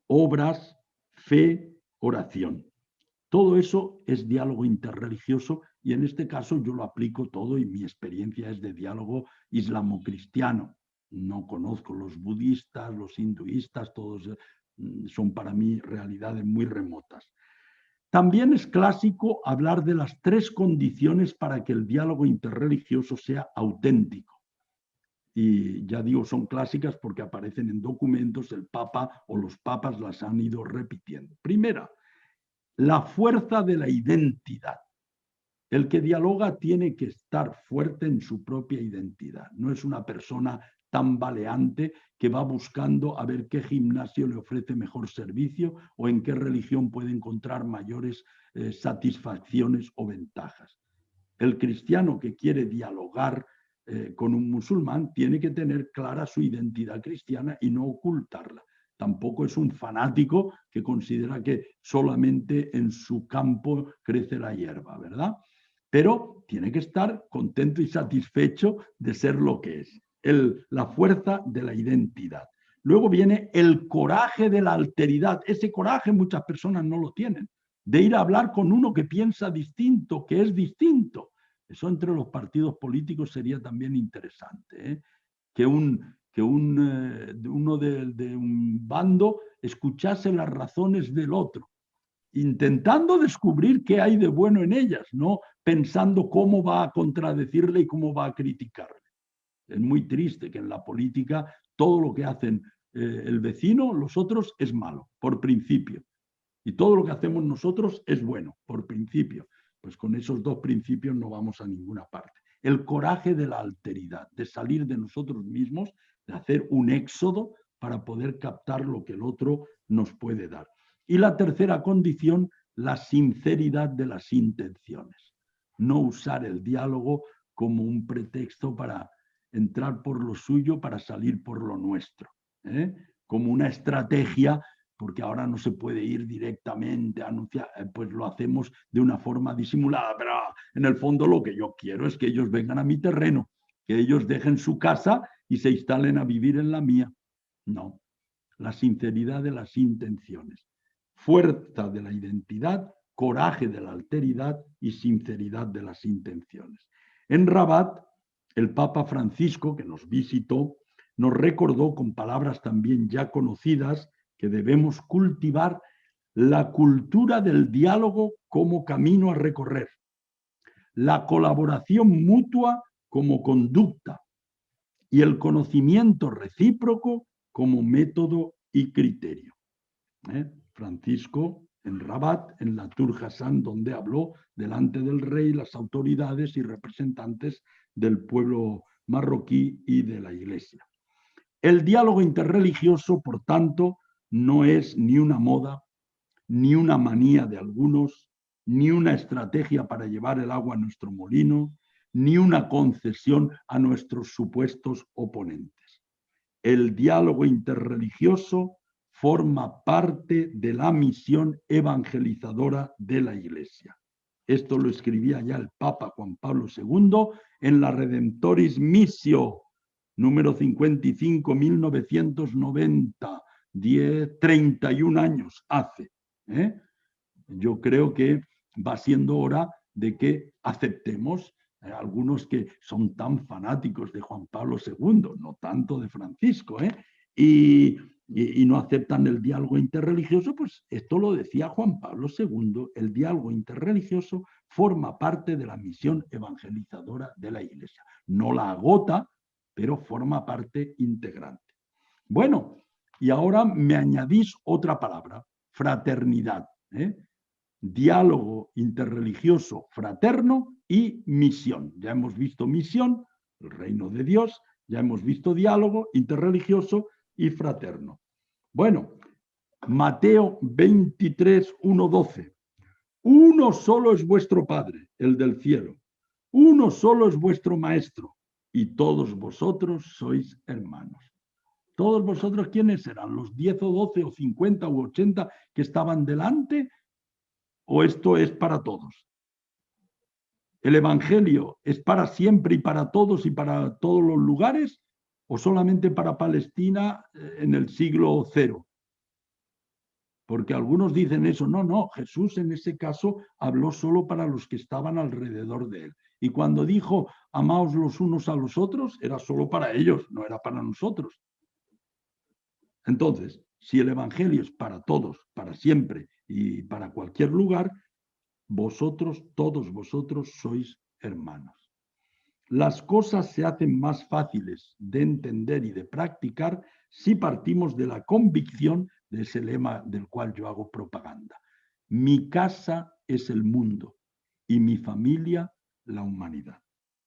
obras, fe, oración. Todo eso es diálogo interreligioso y en este caso yo lo aplico todo y mi experiencia es de diálogo islamo-cristiano. No conozco los budistas, los hinduistas, todos son para mí realidades muy remotas. También es clásico hablar de las 3 condiciones para que el diálogo interreligioso sea auténtico. Y ya digo, son clásicas porque aparecen en documentos, el Papa o los papas las han ido repitiendo. Primera, la fuerza de la identidad. El que dialoga tiene que estar fuerte en su propia identidad. No es una persona tambaleante que va buscando a ver qué gimnasio le ofrece mejor servicio o en qué religión puede encontrar mayores satisfacciones o ventajas. El cristiano que quiere dialogar con un musulmán tiene que tener clara su identidad cristiana y no ocultarla. Tampoco es un fanático que considera que solamente en su campo crece la hierba, ¿verdad? Pero tiene que estar contento y satisfecho de ser lo que es. La fuerza de la identidad. Luego viene el coraje de la alteridad. Ese coraje muchas personas no lo tienen. De ir a hablar con uno que piensa distinto, que es distinto. Eso entre los partidos políticos sería también interesante, que uno de un bando escuchase las razones del otro, intentando descubrir qué hay de bueno en ellas, no pensando cómo va a contradecirle y cómo va a criticarle. Es muy triste que en la política todo lo que hacen el vecino, los otros, es malo, por principio. Y todo lo que hacemos nosotros es bueno, por principio. Pues con esos 2 principios no vamos a ninguna parte. El coraje de la alteridad, de salir de nosotros mismos, de hacer un éxodo para poder captar lo que el otro nos puede dar. Y la tercera condición, la sinceridad de las intenciones. No usar el diálogo como un pretexto para entrar por lo suyo, para salir por lo nuestro, como una estrategia, porque ahora no se puede ir directamente a anunciar, pues lo hacemos de una forma disimulada, pero en el fondo lo que yo quiero es que ellos vengan a mi terreno, que ellos dejen su casa y se instalen a vivir en la mía. No, la sinceridad de las intenciones, fuerza de la identidad, coraje de la alteridad y sinceridad de las intenciones. En Rabat, el Papa Francisco, que nos visitó, nos recordó con palabras también ya conocidas que debemos cultivar la cultura del diálogo como camino a recorrer, la colaboración mutua como conducta y el conocimiento recíproco como método y criterio. Francisco en Rabat, en la Tour Hassan, donde habló delante del rey, las autoridades y representantes del pueblo marroquí y de la Iglesia. El diálogo interreligioso, por tanto, no es ni una moda, ni una manía de algunos, ni una estrategia para llevar el agua a nuestro molino, ni una concesión a nuestros supuestos oponentes. El diálogo interreligioso forma parte de la misión evangelizadora de la Iglesia. Esto lo escribía ya el Papa Juan Pablo II en la Redemptoris Missio, número 55, 1990, 31 años hace. Yo creo que va siendo hora de que aceptemos algunos que son tan fanáticos de Juan Pablo II, no tanto de Francisco, y no aceptan el diálogo interreligioso, pues esto lo decía Juan Pablo II, el diálogo interreligioso forma parte de la misión evangelizadora de la Iglesia. No la agota, pero forma parte integrante. Bueno, y ahora me añadís otra palabra, fraternidad. Diálogo interreligioso fraterno y misión. Ya hemos visto misión, el reino de Dios, ya hemos visto diálogo interreligioso y fraterno. Bueno, Mateo 23, 1, 12. Uno solo es vuestro Padre, el del cielo. Uno solo es vuestro Maestro, y todos vosotros sois hermanos. ¿Todos vosotros quiénes eran? ¿Los 10 o 12 o 50 u 80 que estaban delante? ¿O esto es para todos? ¿El Evangelio es para siempre y para todos los lugares? o solamente para Palestina en el siglo cero. Porque algunos dicen eso. No, no, Jesús en ese caso habló solo para los que estaban alrededor de él. Y cuando dijo, amaos los unos a los otros, era solo para ellos, no era para nosotros. Entonces, si el Evangelio es para todos, para siempre y para cualquier lugar, vosotros, todos vosotros sois hermanos. Las cosas se hacen más fáciles de entender y de practicar si partimos de la convicción de ese lema del cual yo hago propaganda. Mi casa es el mundo y mi familia la humanidad.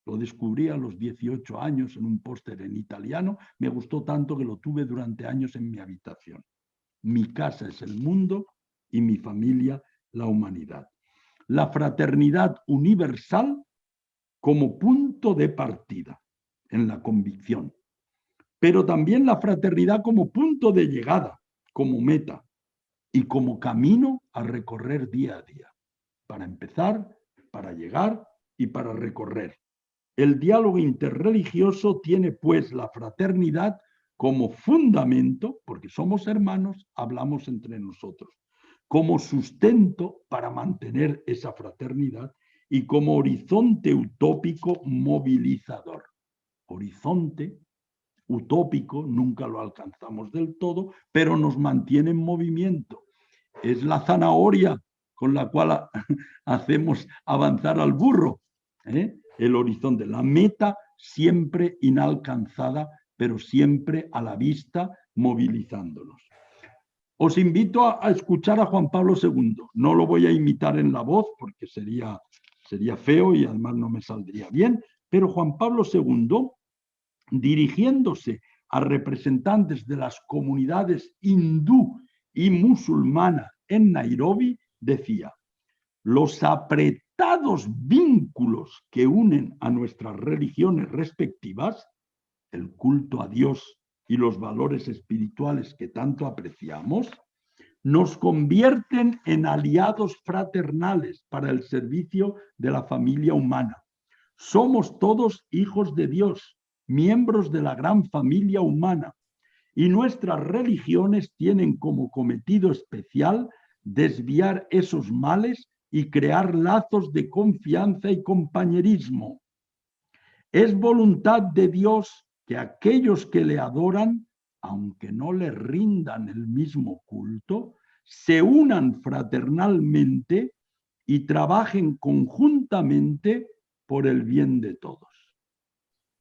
Lo descubrí a los 18 años en un póster en italiano. Me gustó tanto que lo tuve durante años en mi habitación. Mi casa es el mundo y mi familia la humanidad. La fraternidad universal como punto de partida en la convicción, pero también la fraternidad como punto de llegada, como meta y como camino a recorrer día a día, para empezar, para llegar y para recorrer. El diálogo interreligioso tiene pues la fraternidad como fundamento, porque somos hermanos, hablamos entre nosotros, como sustento para mantener esa fraternidad y como horizonte utópico movilizador. Horizonte utópico, nunca lo alcanzamos del todo, pero nos mantiene en movimiento. Es la zanahoria con la cual hacemos avanzar al burro, el horizonte, la meta siempre inalcanzada, pero siempre a la vista, movilizándonos. Os invito a escuchar a Juan Pablo II. No lo voy a imitar en la voz porque sería feo y además no me saldría bien, pero Juan Pablo II, dirigiéndose a representantes de las comunidades hindú y musulmana en Nairobi, decía: los apretados vínculos que unen a nuestras religiones respectivas, el culto a Dios y los valores espirituales que tanto apreciamos, nos convierten en aliados fraternales para el servicio de la familia humana. Somos todos hijos de Dios, miembros de la gran familia humana, y nuestras religiones tienen como cometido especial desviar esos males y crear lazos de confianza y compañerismo. Es voluntad de Dios que aquellos que le adoran, aunque no le rindan el mismo culto, se unan fraternalmente y trabajen conjuntamente por el bien de todos.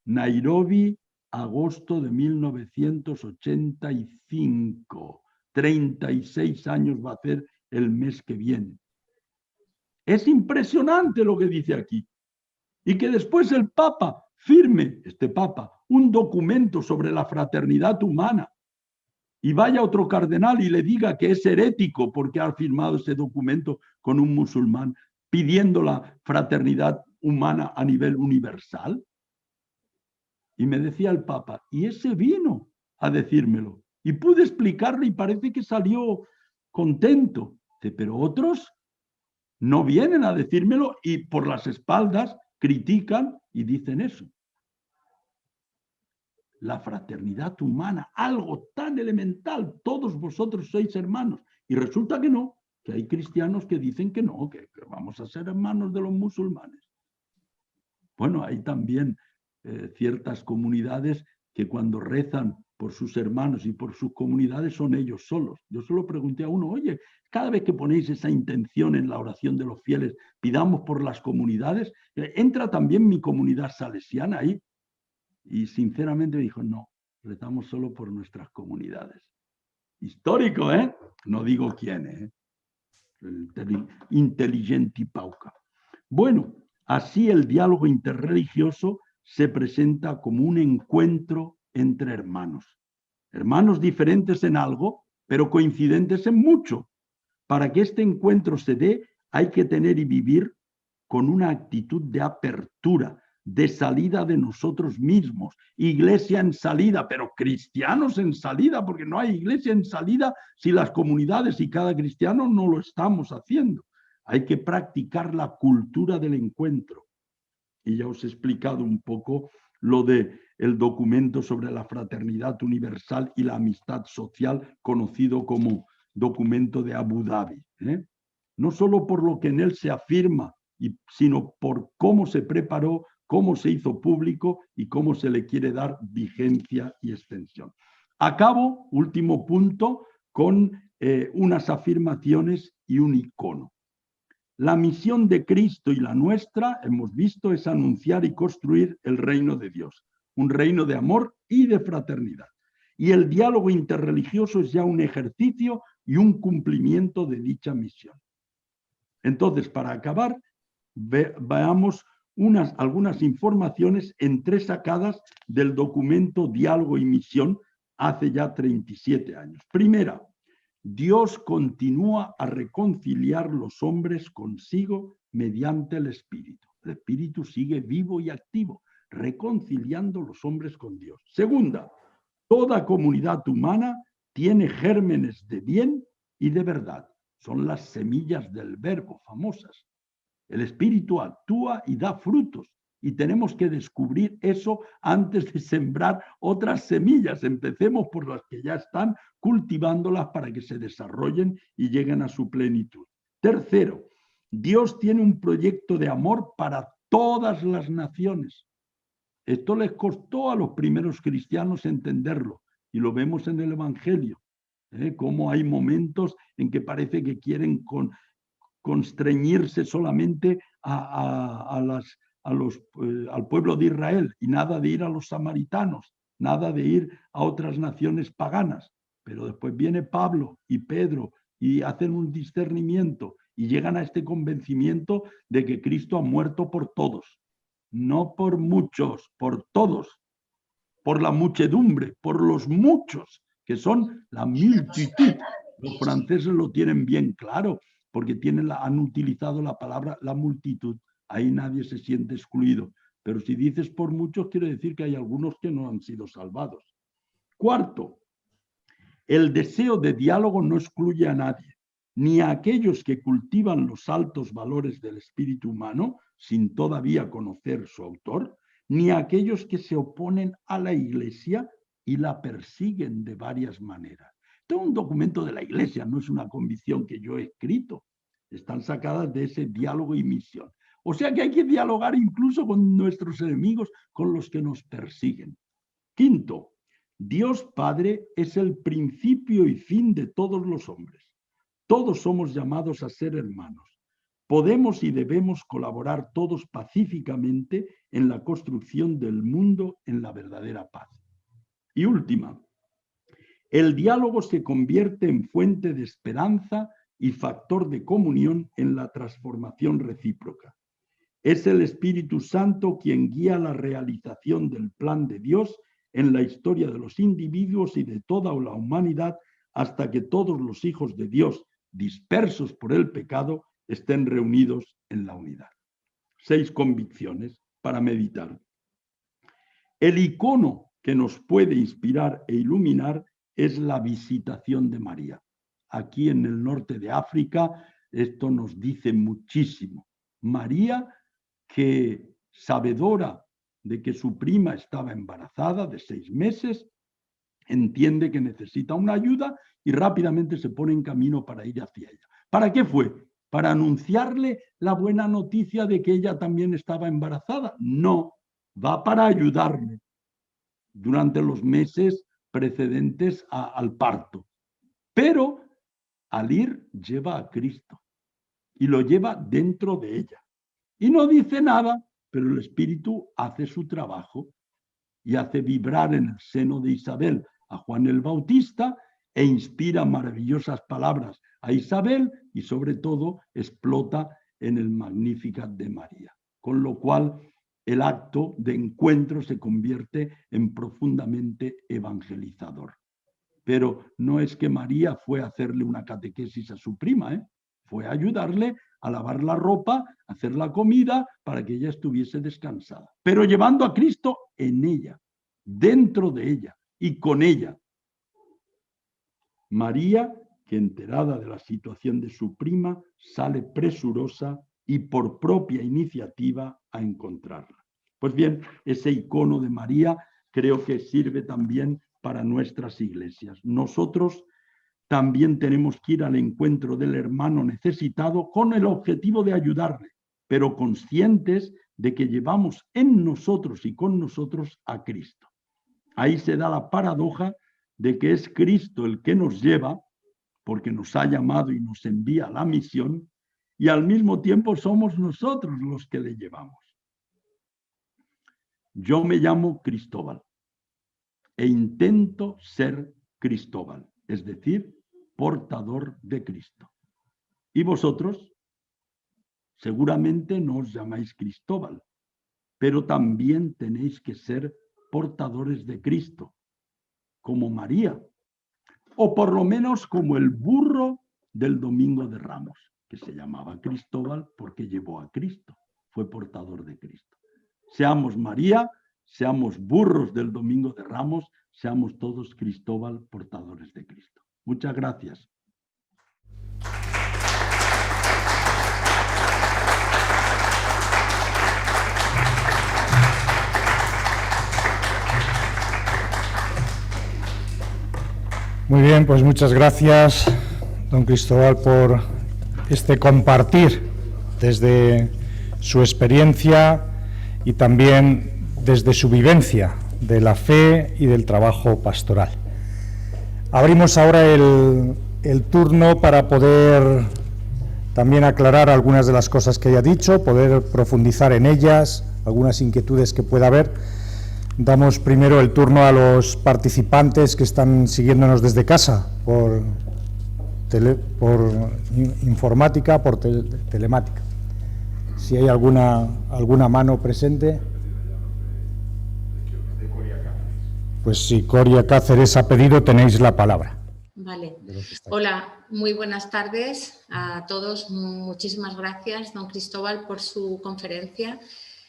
Nairobi, agosto de 1985. 36 años va a hacer el mes que viene. Es impresionante lo que dice aquí. Y que después el Papa firme, este Papa, un documento sobre la fraternidad humana y vaya otro cardenal y le diga que es herético porque ha firmado ese documento con un musulmán pidiendo la fraternidad humana a nivel universal. Y me decía el Papa, y ese vino a decírmelo. Y pude explicarlo y parece que salió contento. Pero otros no vienen a decírmelo y por las espaldas critican y dicen eso. La fraternidad humana, algo tan elemental, todos vosotros sois hermanos. Y resulta que no, que hay cristianos que dicen que no, que vamos a ser hermanos de los musulmanes. Bueno, hay también ciertas comunidades que cuando rezan por sus hermanos y por sus comunidades son ellos solos. Yo solo pregunté a uno, oye, cada vez que ponéis esa intención en la oración de los fieles, pidamos por las comunidades, ¿entra también mi comunidad salesiana ahí? Y sinceramente me dijo, no, rezamos solo por nuestras comunidades. Histórico, ¿eh? No digo quién, ¿eh? Inteligente y pauca. Bueno, así el diálogo interreligioso se presenta como un encuentro entre hermanos. Hermanos diferentes en algo, pero coincidentes en mucho. Para que este encuentro se dé, hay que tener y vivir con una actitud de apertura, de salida de nosotros mismos. Iglesia en salida, pero cristianos en salida, porque no hay iglesia en salida si las comunidades y cada cristiano no lo estamos haciendo. Hay que practicar la cultura del encuentro. y ya os he explicado un poco lo de el documento sobre la fraternidad universal y la amistad social, conocido como documento de Abu Dhabi. No solo por lo que en él se afirma, sino por cómo se preparó, cómo se hizo público y cómo se le quiere dar vigencia y extensión. Acabo, último punto, con unas afirmaciones y un icono. La misión de Cristo y la nuestra, hemos visto, es anunciar y construir el reino de Dios, un reino de amor y de fraternidad. Y el diálogo interreligioso es ya un ejercicio y un cumplimiento de dicha misión. Entonces, para acabar, veamos algunas informaciones entresacadas del documento Diálogo y Misión hace ya 37 años. Primera, Dios continúa a reconciliar los hombres consigo mediante el Espíritu. El Espíritu sigue vivo y activo, reconciliando los hombres con Dios. Segunda, toda comunidad humana tiene gérmenes de bien y de verdad. Son las semillas del verbo famosas. El Espíritu actúa y da frutos. Y tenemos que descubrir eso antes de sembrar otras semillas. Empecemos por las que ya están, cultivándolas para que se desarrollen y lleguen a su plenitud. Tercero, Dios tiene un proyecto de amor para todas las naciones. Esto les costó a los primeros cristianos entenderlo y lo vemos en el Evangelio. Cómo hay momentos en que parece que quieren constreñirse solamente al pueblo de Israel y nada de ir a los samaritanos, nada de ir a otras naciones paganas. Pero después viene Pablo y Pedro y hacen un discernimiento y llegan a este convencimiento de que Cristo ha muerto por todos, no por muchos, por todos, por la muchedumbre, por los muchos, que son la multitud. Los franceses lo tienen bien claro, porque han utilizado la palabra la multitud. Ahí nadie se siente excluido. Pero si dices por muchos, quiere decir que hay algunos que no han sido salvados. Cuarto, el deseo de diálogo no excluye a nadie, ni a aquellos que cultivan los altos valores del espíritu humano, sin todavía conocer su autor, ni a aquellos que se oponen a la Iglesia y la persiguen de varias maneras. Esto es un documento de la Iglesia, no es una convicción que yo he escrito. Están sacadas de ese diálogo y misión. O sea que hay que dialogar incluso con nuestros enemigos, con los que nos persiguen. Quinto, Dios Padre es el principio y fin de todos los hombres. Todos somos llamados a ser hermanos. Podemos y debemos colaborar todos pacíficamente en la construcción del mundo en la verdadera paz. Y última, el diálogo se convierte en fuente de esperanza y factor de comunión en la transformación recíproca. Es el Espíritu Santo quien guía la realización del plan de Dios en la historia de los individuos y de toda la humanidad hasta que todos los hijos de Dios, dispersos por el pecado, estén reunidos en la unidad. 6 convicciones para meditar. El icono que nos puede inspirar e iluminar es la visitación de María. Aquí en el norte de África esto nos dice muchísimo. María, que sabedora de que su prima estaba embarazada de 6 meses, entiende que necesita una ayuda y rápidamente se pone en camino para ir hacia ella. ¿Para qué fue? ¿Para anunciarle la buena noticia de que ella también estaba embarazada? No, va para ayudarle durante los meses precedentes al parto. Pero al ir lleva a Cristo y lo lleva dentro de ella. Y no dice nada, pero el Espíritu hace su trabajo y hace vibrar en el seno de Isabel a Juan el Bautista e inspira maravillosas palabras a Isabel y sobre todo explota en el Magnificat de María. Con lo cual el acto de encuentro se convierte en profundamente evangelizador. Pero no es que María fue a hacerle una catequesis a su prima, fue a ayudarle a lavar la ropa, a hacer la comida para que ella estuviese descansada. Pero llevando a Cristo en ella, dentro de ella y con ella. María, que enterada de la situación de su prima, sale presurosa y por propia iniciativa a encontrarla. Pues bien, ese icono de María creo que sirve también para nuestras iglesias. Nosotros también tenemos que ir al encuentro del hermano necesitado con el objetivo de ayudarle, pero conscientes de que llevamos en nosotros y con nosotros a Cristo. Ahí se da la paradoja de que es Cristo el que nos lleva, porque nos ha llamado y nos envía a la misión, y al mismo tiempo somos nosotros los que le llevamos. Yo me llamo Cristóbal e intento ser Cristóbal, es decir, portador de Cristo. Y vosotros seguramente no os llamáis Cristóbal, pero también tenéis que ser portadores de Cristo, como María, o por lo menos como el burro del Domingo de Ramos, que se llamaba Cristóbal porque llevó a Cristo, fue portador de Cristo. Seamos María, seamos burros del Domingo de Ramos, seamos todos Cristóbal, portadores de Cristo. Muchas gracias. Muy bien, pues muchas gracias, don Cristóbal, por este compartir desde su experiencia y también desde su vivencia de la fe y del trabajo pastoral. Abrimos ahora el turno para poder también aclarar algunas de las cosas que haya dicho, poder profundizar en ellas, algunas inquietudes que pueda haber. Damos primero el turno a los participantes que están siguiéndonos desde casa, por informática, por telemática. Si hay alguna mano presente. Pues si Coria Cáceres ha pedido, tenéis la palabra. Vale. Hola, muy buenas tardes a todos. Muchísimas gracias, don Cristóbal, por su conferencia.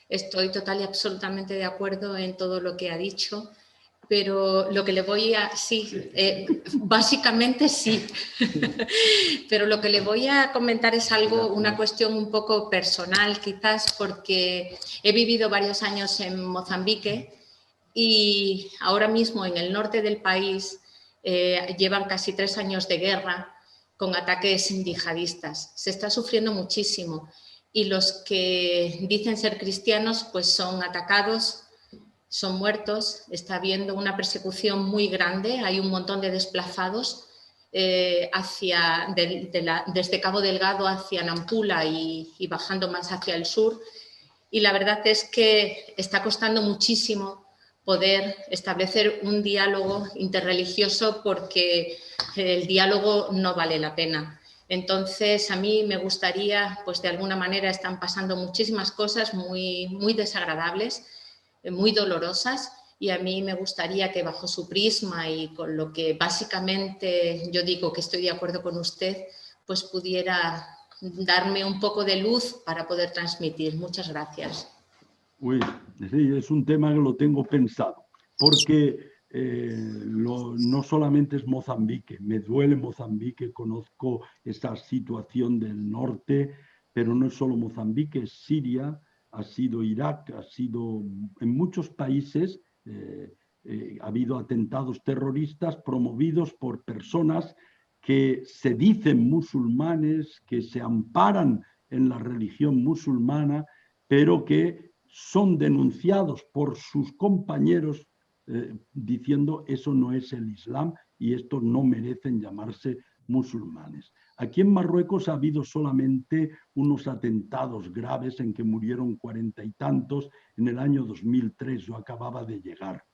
Estoy total y absolutamente de acuerdo en todo lo que ha dicho, pero lo que le voy a... Sí, básicamente sí, pero lo que le voy a comentar es una cuestión un poco personal quizás, porque he vivido varios años en Mozambique y ahora mismo en el norte del país llevan casi 3 años de guerra con ataques yihadistas. Se está sufriendo muchísimo. Y los que dicen ser cristianos pues son atacados, son muertos, está habiendo una persecución muy grande, hay un montón de desplazados desde Cabo Delgado hacia Nampula y bajando más hacia el sur, y la verdad es que está costando muchísimo poder establecer un diálogo interreligioso porque el diálogo no vale la pena. Entonces, a mí me gustaría, pues de alguna manera están pasando muchísimas cosas muy desagradables, muy dolorosas, y a mí me gustaría que bajo su prisma y con lo que básicamente yo digo que estoy de acuerdo con usted, pues pudiera darme un poco de luz para poder transmitir. Muchas gracias. Uy, sí, es un tema que lo tengo pensado, porque no solamente es Mozambique, me duele Mozambique, conozco esa situación del norte, pero no es solo Mozambique, es Siria, ha sido Irak, ha sido en muchos países, ha habido atentados terroristas promovidos por personas que se dicen musulmanes, que se amparan en la religión musulmana, pero que son denunciados por sus compañeros diciendo eso no es el Islam y estos no merecen llamarse musulmanes. Aquí en Marruecos ha habido solamente unos atentados graves en que murieron 40 y tantos en el año 2003, yo acababa de llegar.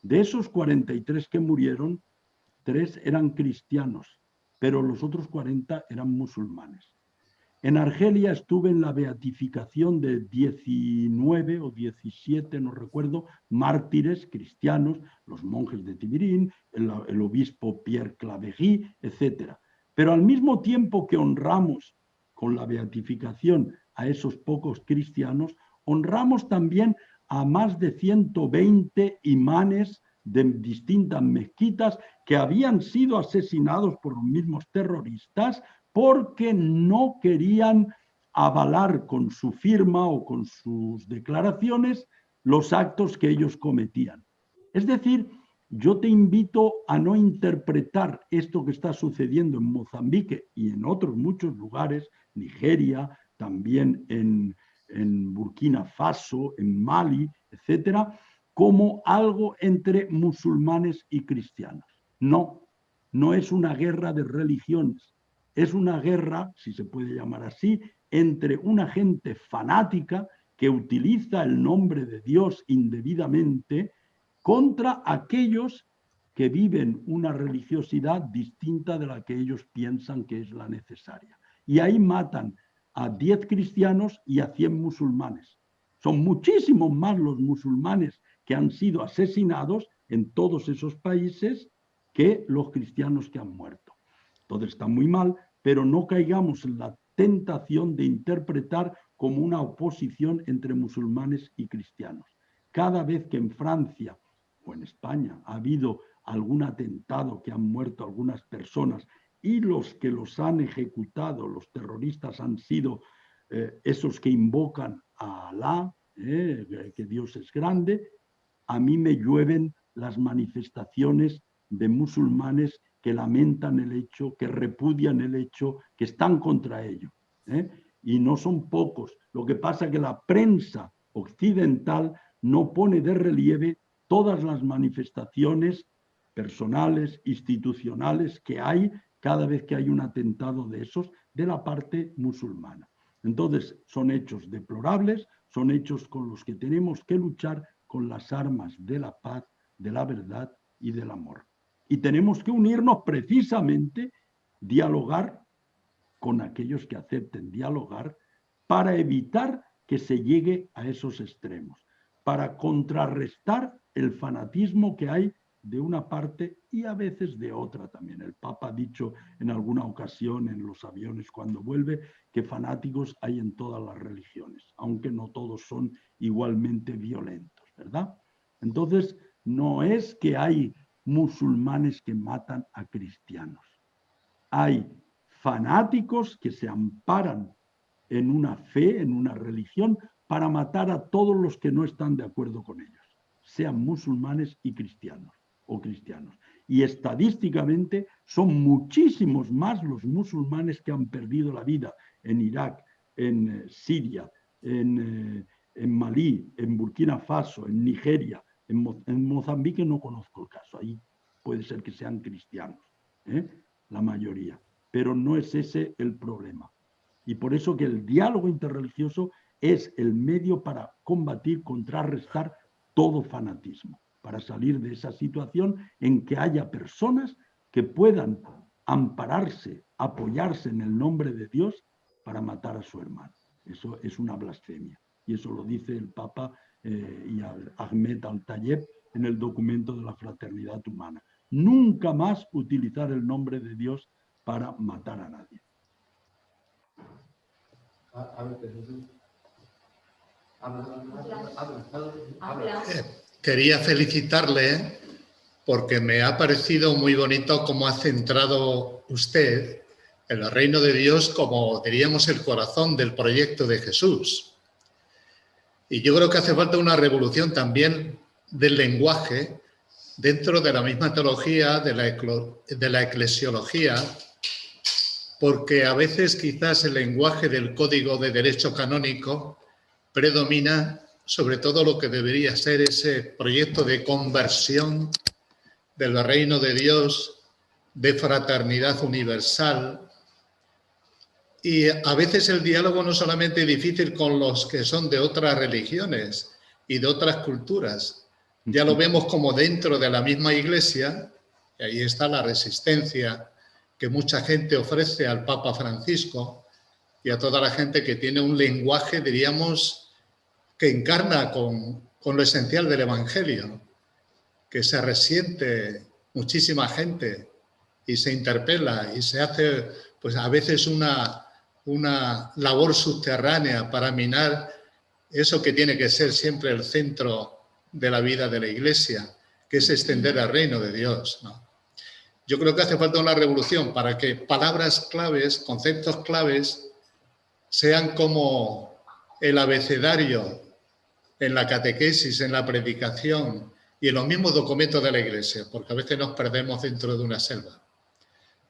De esos 43 que murieron, 3 eran cristianos, pero los otros 40 eran musulmanes. En Argelia estuve en la beatificación de 19 o 17, no recuerdo, mártires cristianos, los monjes de Tibirín, el obispo Pierre Claverie, etc. Pero al mismo tiempo que honramos con la beatificación a esos pocos cristianos, honramos también a más de 120 imanes de distintas mezquitas que habían sido asesinados por los mismos terroristas porque no querían avalar con su firma o con sus declaraciones los actos que ellos cometían. Es decir, yo te invito a no interpretar esto que está sucediendo en Mozambique y en otros muchos lugares, Nigeria, también en Burkina Faso, en Mali, etcétera, como algo entre musulmanes y cristianos. No, no es una guerra de religiones, es una guerra, si se puede llamar así, entre una gente fanática que utiliza el nombre de Dios indebidamente contra aquellos que viven una religiosidad distinta de la que ellos piensan que es la necesaria. Y ahí matan a 10 cristianos y a 100 musulmanes. Son muchísimos más los musulmanes que han sido asesinados en todos esos países que los cristianos que han muerto. Entonces está muy mal, pero no caigamos en la tentación de interpretar como una oposición entre musulmanes y cristianos. Cada vez que en Francia o en España ha habido algún atentado que han muerto algunas personas y los que los han ejecutado, los terroristas, han sido esos que invocan a Alá, que Dios es grande, a mí me llueven las manifestaciones de musulmanes que lamentan el hecho, que repudian el hecho, que están contra ello. Y no son pocos. Lo que pasa es que la prensa occidental no pone de relieve todas las manifestaciones personales, institucionales que hay cada vez que hay un atentado de esos de la parte musulmana. Entonces, son hechos deplorables, son hechos con los que tenemos que luchar con las armas de la paz, de la verdad y del amor. Y tenemos que unirnos precisamente, dialogar con aquellos que acepten dialogar para evitar que se llegue a esos extremos, para contrarrestar el fanatismo que hay de una parte y a veces de otra también. El Papa ha dicho en alguna ocasión en los aviones cuando vuelve que fanáticos hay en todas las religiones, aunque no todos son igualmente violentos, ¿verdad? Entonces, no es que hay musulmanes que matan a cristianos. Hay fanáticos que se amparan en una fe, en una religión, para matar a todos los que no están de acuerdo con ellos, sean musulmanes y cristianos o cristianos. Y estadísticamente son muchísimos más los musulmanes que han perdido la vida en Irak, en Siria, en Malí, en Burkina Faso, en Nigeria, en Mozambique no conozco el caso, ahí puede ser que sean cristianos, la mayoría, pero no es ese el problema. Y por eso que el diálogo interreligioso es el medio para combatir, contrarrestar todo fanatismo, para salir de esa situación en que haya personas que puedan ampararse, apoyarse en el nombre de Dios para matar a su hermano. Eso es una blasfemia. Y eso lo dice el Papa y Ahmed Al-Tayeb en el documento de la fraternidad humana. Nunca más utilizar el nombre de Dios para matar a nadie. Quería felicitarle porque me ha parecido muy bonito cómo ha centrado usted el reino de Dios como, diríamos, el corazón del proyecto de Jesús. Y yo creo que hace falta una revolución también del lenguaje dentro de la misma teología, de la eclesiología, porque a veces quizás el lenguaje del Código de Derecho Canónico predomina sobre todo lo que debería ser ese proyecto de conversión del reino de Dios, de fraternidad universal. Y a veces el diálogo no solamente es difícil con los que son de otras religiones y de otras culturas. Ya lo vemos como dentro de la misma iglesia, y ahí está la resistencia que mucha gente ofrece al Papa Francisco y a toda la gente que tiene un lenguaje, diríamos, que encarna con lo esencial del Evangelio, que se resiente muchísima gente y se interpela y se hace, pues a veces una labor subterránea para minar eso que tiene que ser siempre el centro de la vida de la Iglesia, que es extender el reino de Dios, ¿no? Yo creo que hace falta una revolución para que palabras claves, conceptos claves, sean como el abecedario en la catequesis, en la predicación y en los mismos documentos de la Iglesia, porque a veces nos perdemos dentro de una selva.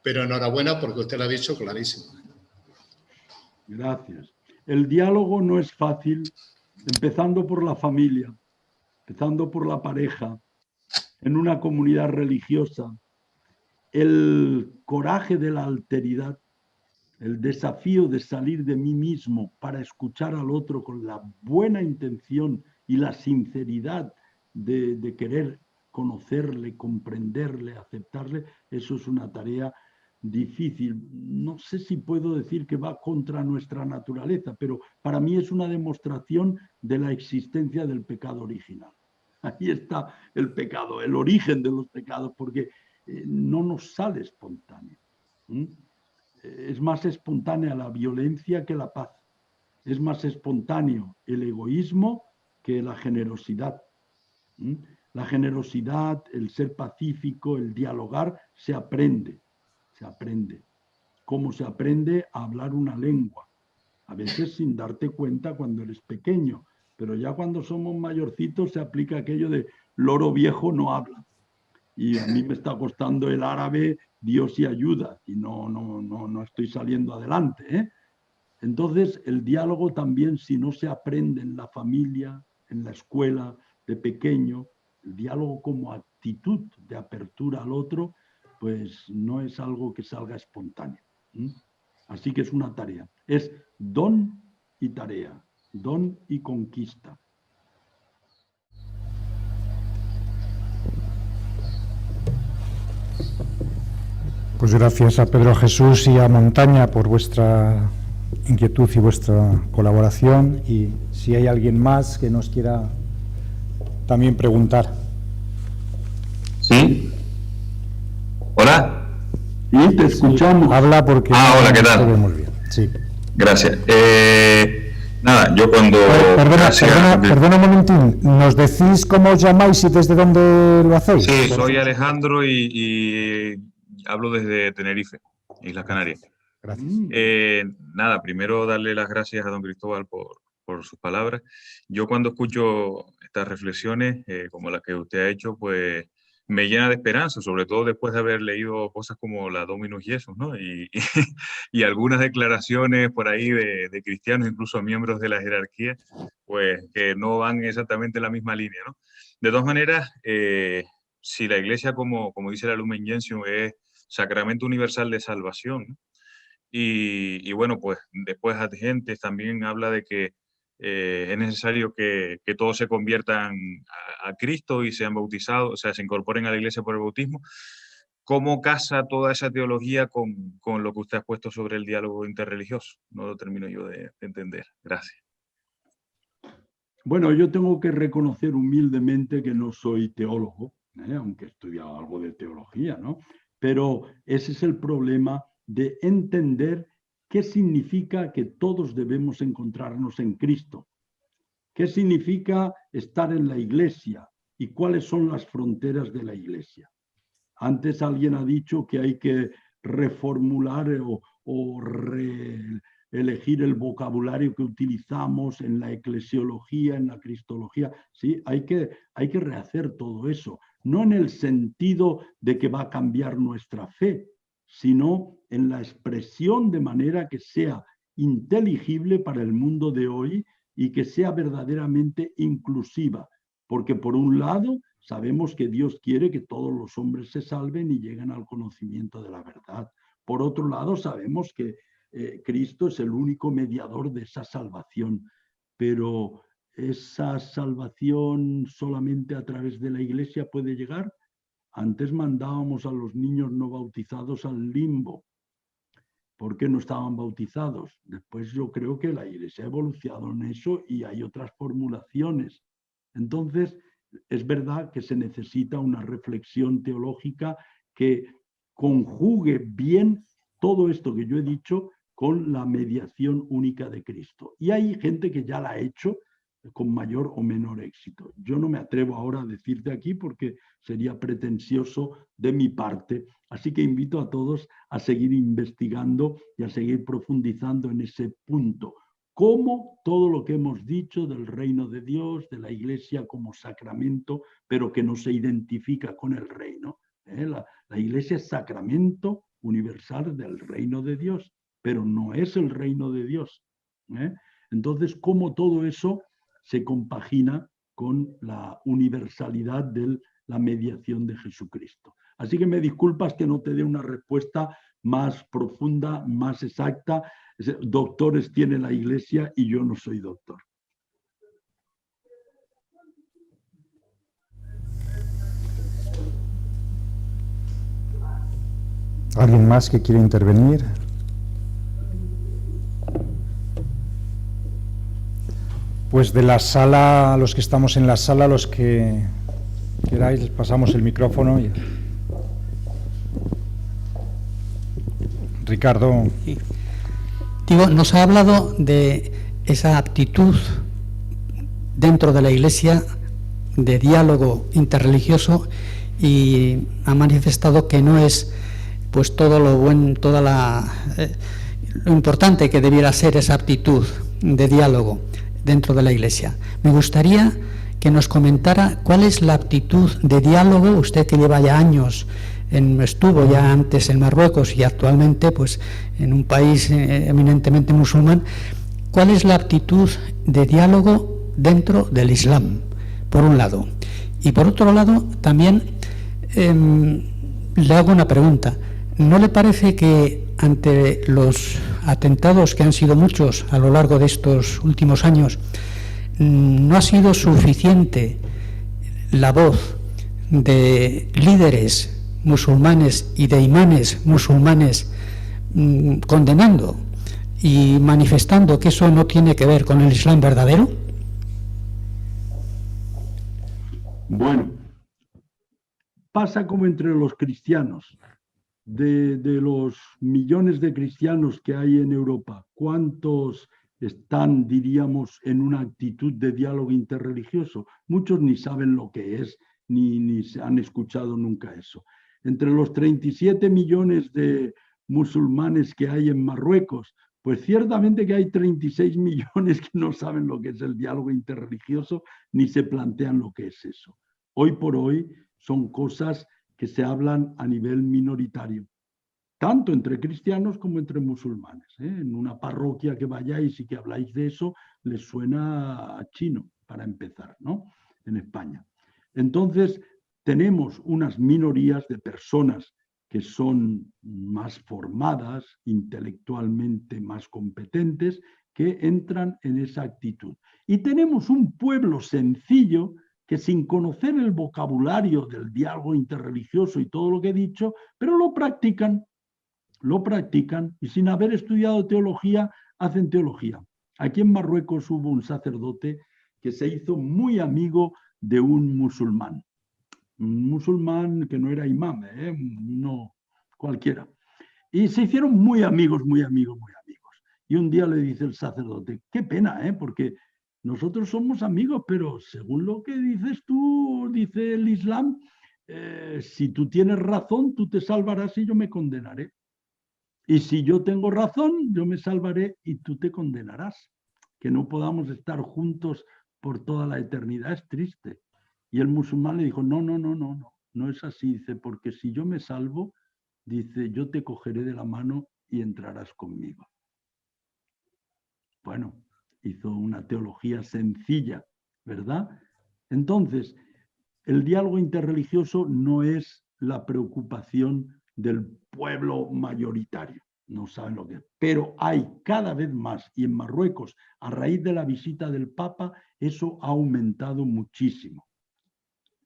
Pero enhorabuena porque usted lo ha dicho clarísimo. Gracias. El diálogo no es fácil, empezando por la familia, empezando por la pareja, en una comunidad religiosa. El coraje de la alteridad, el desafío de salir de mí mismo para escuchar al otro con la buena intención y la sinceridad de querer conocerle, comprenderle, aceptarle, eso es una tarea difícil. No sé si puedo decir que va contra nuestra naturaleza, pero para mí es una demostración de la existencia del pecado original. Ahí está el pecado, el origen de los pecados, porque no nos sale espontáneo. Es más espontánea la violencia que la paz. Es más espontáneo el egoísmo que la generosidad. La generosidad, el ser pacífico, el dialogar, se aprende. Se aprende. ¿Cómo se aprende a hablar una lengua? A veces sin darte cuenta cuando eres pequeño, pero ya cuando somos mayorcitos se aplica aquello de loro viejo no habla. Y a mí me está costando el árabe, Dios y ayuda, y no estoy saliendo adelante, ¿eh? Entonces, el diálogo también, si no se aprende en la familia, en la escuela, de pequeño, el diálogo como actitud de apertura al otro, pues no es algo que salga espontáneo. Así que es una tarea. Es don y tarea, don y conquista. Pues gracias a Pedro Jesús y a Montaña por vuestra inquietud y vuestra colaboración, y si hay alguien más que nos quiera también preguntar. ¿Sí? ¿Hola? Sí, te escuchamos. Habla porque hola, ¿qué tal? te vemos bien. Sí. Gracias. Nada, yo cuando... Perdona un momentín, ¿nos decís cómo os llamáis y desde dónde lo hacéis? Sí, soy Alejandro y hablo desde Tenerife, Islas Canarias. Gracias. Nada, primero darle las gracias a don Cristóbal por sus palabras. Yo cuando escucho estas reflexiones, como las que usted ha hecho, pues me llena de esperanza, sobre todo después de haber leído cosas como la Dominus Jesus, ¿no? Y algunas declaraciones por ahí de cristianos, incluso miembros de la jerarquía, pues que no van exactamente en la misma línea, ¿no? De todas maneras, si la Iglesia, como dice la Lumen Gentium, es sacramento universal de salvación, ¿no? Y bueno, pues después Adgentes también habla de que es necesario que todos se conviertan a Cristo y sean bautizados, o sea, se incorporen a la Iglesia por el bautismo. ¿Cómo casa toda esa teología con lo que usted ha puesto sobre el diálogo interreligioso? No lo termino yo de entender. Gracias. Bueno, yo tengo que reconocer humildemente que no soy teólogo, aunque he estudiado algo de teología, ¿no? Pero ese es el problema de entender qué significa que todos debemos encontrarnos en Cristo. ¿Qué significa estar en la Iglesia? ¿Y cuáles son las fronteras de la Iglesia? Antes alguien ha dicho que hay que reformular o elegir el vocabulario que utilizamos en la eclesiología, en la cristología. Sí, hay que rehacer todo eso. No en el sentido de que va a cambiar nuestra fe, sino en la expresión de manera que sea inteligible para el mundo de hoy y que sea verdaderamente inclusiva. Porque por un lado sabemos que Dios quiere que todos los hombres se salven y lleguen al conocimiento de la verdad. Por otro lado sabemos que Cristo es el único mediador de esa salvación. Pero ¿esa salvación solamente a través de la Iglesia puede llegar? Antes mandábamos a los niños no bautizados al limbo. ¿Por qué no estaban bautizados? Después yo creo que la Iglesia ha evolucionado en eso y hay otras formulaciones. Entonces, es verdad que se necesita una reflexión teológica que conjugue bien todo esto que yo he dicho con la mediación única de Cristo. Y hay gente que ya la ha hecho con mayor o menor éxito. yo no me atrevo ahora a decirte aquí porque sería pretencioso de mi parte. Así que invito a todos a seguir investigando y a seguir profundizando en ese punto. Cómo todo lo que hemos dicho del reino de Dios, de la Iglesia como sacramento, pero que no se identifica con el reino. La Iglesia es sacramento universal del reino de Dios, pero no es el reino de Dios. Entonces, cómo todo eso se compagina con la universalidad de la mediación de Jesucristo. Así que me disculpas que no te dé una respuesta más profunda, más exacta. Doctores tiene la Iglesia y yo no soy doctor. ¿Alguien más que quiere intervenir? Pues de la sala, los que estamos en la sala, los que queráis, pasamos el micrófono. Ricardo. Sí. Digo, nos ha hablado de esa aptitud dentro de la Iglesia de diálogo interreligioso y ha manifestado que no es pues todo lo bueno, lo importante que debiera ser esa aptitud de diálogo dentro de la Iglesia. Me gustaría que nos comentara cuál es la aptitud de diálogo, usted que lleva ya años, estuvo ya antes en Marruecos y actualmente pues en un país eminentemente musulmán, cuál es la aptitud de diálogo dentro del Islam, por un lado. Y por otro lado, también le hago una pregunta. ¿No le parece que ante los atentados, que han sido muchos a lo largo de estos últimos años, no ha sido suficiente la voz de líderes musulmanes y de imanes musulmanes condenando y manifestando que eso no tiene que ver con el Islam verdadero? Bueno, pasa como entre los cristianos. De los millones de cristianos que hay en Europa, ¿cuántos están, diríamos, en una actitud de diálogo interreligioso? Muchos ni saben lo que es, ni se han escuchado nunca eso. Entre los 37 millones de musulmanes que hay en Marruecos, pues ciertamente que hay 36 millones que no saben lo que es el diálogo interreligioso, ni se plantean lo que es eso. Hoy por hoy son cosas que se hablan a nivel minoritario, tanto entre cristianos como entre musulmanes. En una parroquia que vayáis y que habláis de eso, les suena a chino, para empezar, ¿no? En España. Entonces, tenemos unas minorías de personas que son más formadas, intelectualmente más competentes, que entran en esa actitud. Y tenemos un pueblo sencillo que sin conocer el vocabulario del diálogo interreligioso y todo lo que he dicho, pero lo practican y sin haber estudiado teología, hacen teología. Aquí en Marruecos hubo un sacerdote que se hizo muy amigo de un musulmán que no era imam, no cualquiera. Y se hicieron muy amigos. Y un día le dice el sacerdote, qué pena, porque nosotros somos amigos, pero según lo que dices tú, dice el Islam, si tú tienes razón, tú te salvarás y yo me condenaré. Y si yo tengo razón, yo me salvaré y tú te condenarás. Que no podamos estar juntos por toda la eternidad es triste. Y el musulmán le dijo, no es así. Dice, porque si yo me salvo, dice, yo te cogeré de la mano y entrarás conmigo. Bueno, hizo una teología sencilla, ¿verdad? Entonces, el diálogo interreligioso no es la preocupación del pueblo mayoritario, no saben lo que es, pero hay cada vez más, y en Marruecos, a raíz de la visita del Papa, eso ha aumentado muchísimo.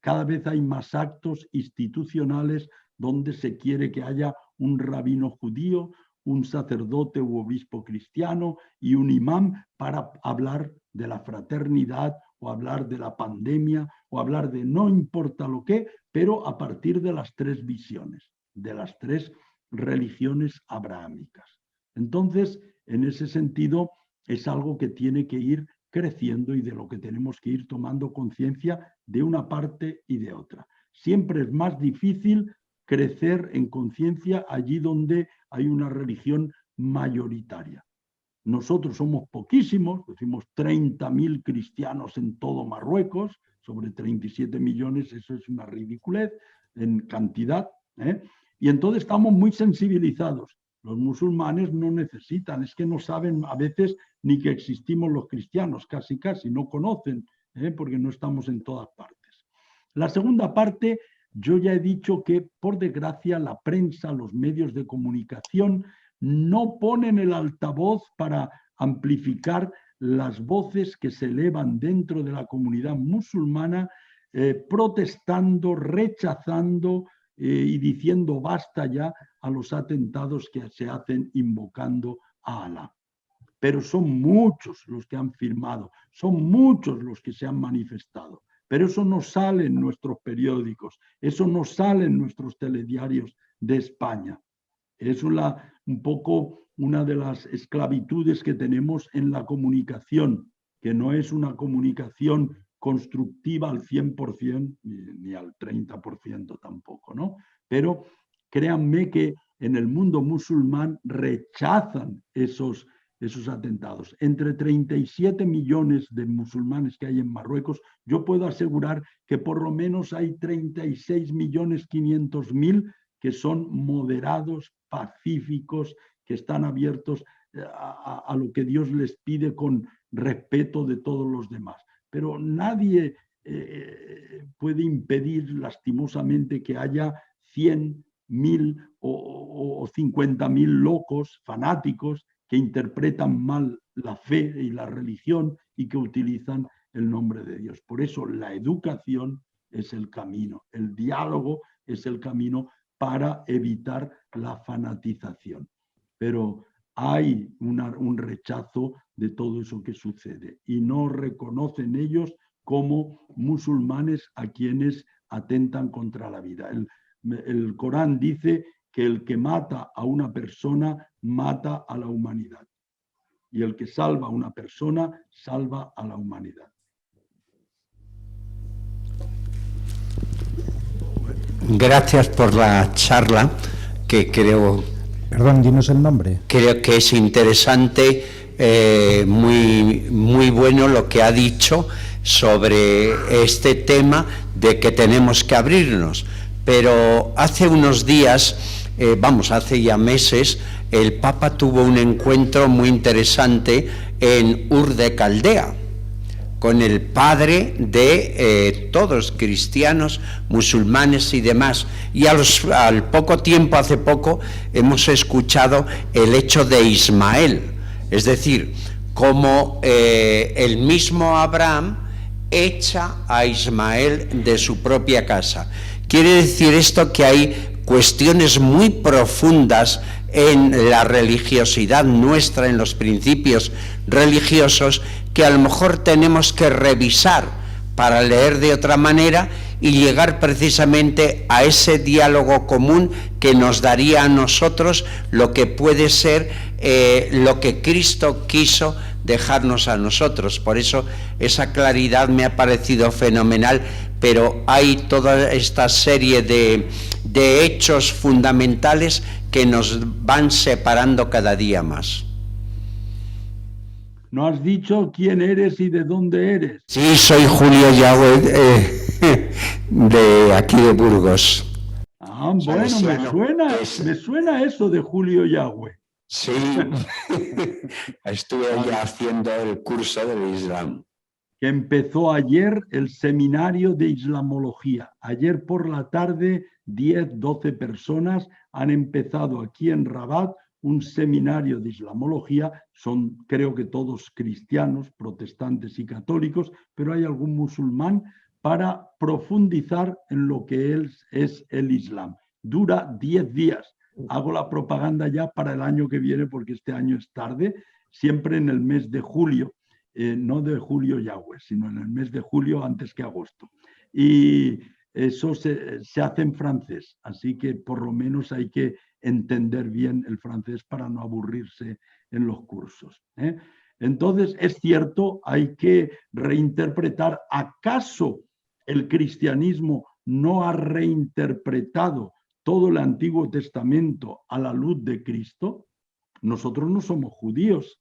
Cada vez hay más actos institucionales donde se quiere que haya un rabino judío, un sacerdote u obispo cristiano y un imán para hablar de la fraternidad o hablar de la pandemia o hablar de no importa lo que, pero a partir de las tres visiones, de las tres religiones abrahámicas. Entonces, en ese sentido, es algo que tiene que ir creciendo y de lo que tenemos que ir tomando conciencia de una parte y de otra. Siempre es más difícil crecer en conciencia allí donde hay una religión mayoritaria. Nosotros somos poquísimos, decimos 30.000 cristianos en todo Marruecos, sobre 37 millones, eso es una ridiculez en cantidad, ¿eh? Y entonces estamos muy sensibilizados. Los musulmanes no necesitan, es que no saben a veces ni que existimos los cristianos, casi, no conocen, porque no estamos en todas partes. La segunda parte, yo ya he dicho que, por desgracia, la prensa, los medios de comunicación no ponen el altavoz para amplificar las voces que se elevan dentro de la comunidad musulmana, protestando, rechazando y diciendo basta ya a los atentados que se hacen invocando a Alá. Pero son muchos los que han firmado, son muchos los que se han manifestado. Pero eso no sale en nuestros periódicos, eso no sale en nuestros telediarios de España. Es un poco una de las esclavitudes que tenemos en la comunicación, que no es una comunicación constructiva al 100%, ni al 30% tampoco, ¿no? Pero créanme que en el mundo musulmán rechazan esos atentados. Entre 37 millones de musulmanes que hay en Marruecos, yo puedo asegurar que por lo menos hay 36.500.000 que son moderados, pacíficos, que están abiertos a lo que Dios les pide con respeto de todos los demás. Pero nadie puede impedir lastimosamente que haya 100, 1.000 o 50.000 locos, fanáticos, que interpretan mal la fe y la religión y que utilizan el nombre de Dios. Por eso la educación es el camino, el diálogo es el camino para evitar la fanatización. Pero hay un rechazo de todo eso que sucede y no reconocen ellos como musulmanes a quienes atentan contra la vida. El Corán dice que el que mata a una persona mata a la humanidad y el que salva a una persona salva a la humanidad. Gracias por la charla, que creo... Perdón, dinos el nombre. Creo que es interesante, muy bueno lo que ha dicho sobre este tema de que tenemos que abrirnos. Pero hace unos días, hace ya meses, el Papa tuvo un encuentro muy interesante en Ur de Caldea, con el padre de todos, cristianos, musulmanes y demás. Y al poco tiempo, hace poco, hemos escuchado el hecho de Ismael, es decir, cómo el mismo Abraham echa a Ismael de su propia casa. Quiere decir esto que hay cuestiones muy profundas en la religiosidad nuestra, en los principios religiosos, que a lo mejor tenemos que revisar para leer de otra manera y llegar precisamente a ese diálogo común que nos daría a nosotros lo que puede ser lo que Cristo quiso dejarnos a nosotros. Por eso esa claridad me ha parecido fenomenal, pero hay toda esta serie de hechos fundamentales que nos van separando cada día más. ¿No has dicho quién eres y de dónde eres? Sí, soy Julio Yagüe, de aquí de Burgos. Ah, bueno, me suena eso de Julio Yagüe. Sí, estuve ya haciendo el curso del Islam. Que empezó ayer el seminario de islamología. Ayer por la tarde, 10, 12 personas han empezado aquí en Rabat un seminario de islamología. Son, creo que todos cristianos, protestantes y católicos, pero hay algún musulmán, para profundizar en lo que es el Islam. Dura 10 días. Hago la propaganda ya para el año que viene, porque este año es tarde, siempre en el mes de julio. No de Julio Yagüe, sino en el mes de julio antes que agosto. Y eso se hace en francés, así que por lo menos hay que entender bien el francés para no aburrirse en los cursos. Entonces, es cierto, hay que reinterpretar. ¿Acaso el cristianismo no ha reinterpretado todo el Antiguo Testamento a la luz de Cristo? Nosotros no somos judíos,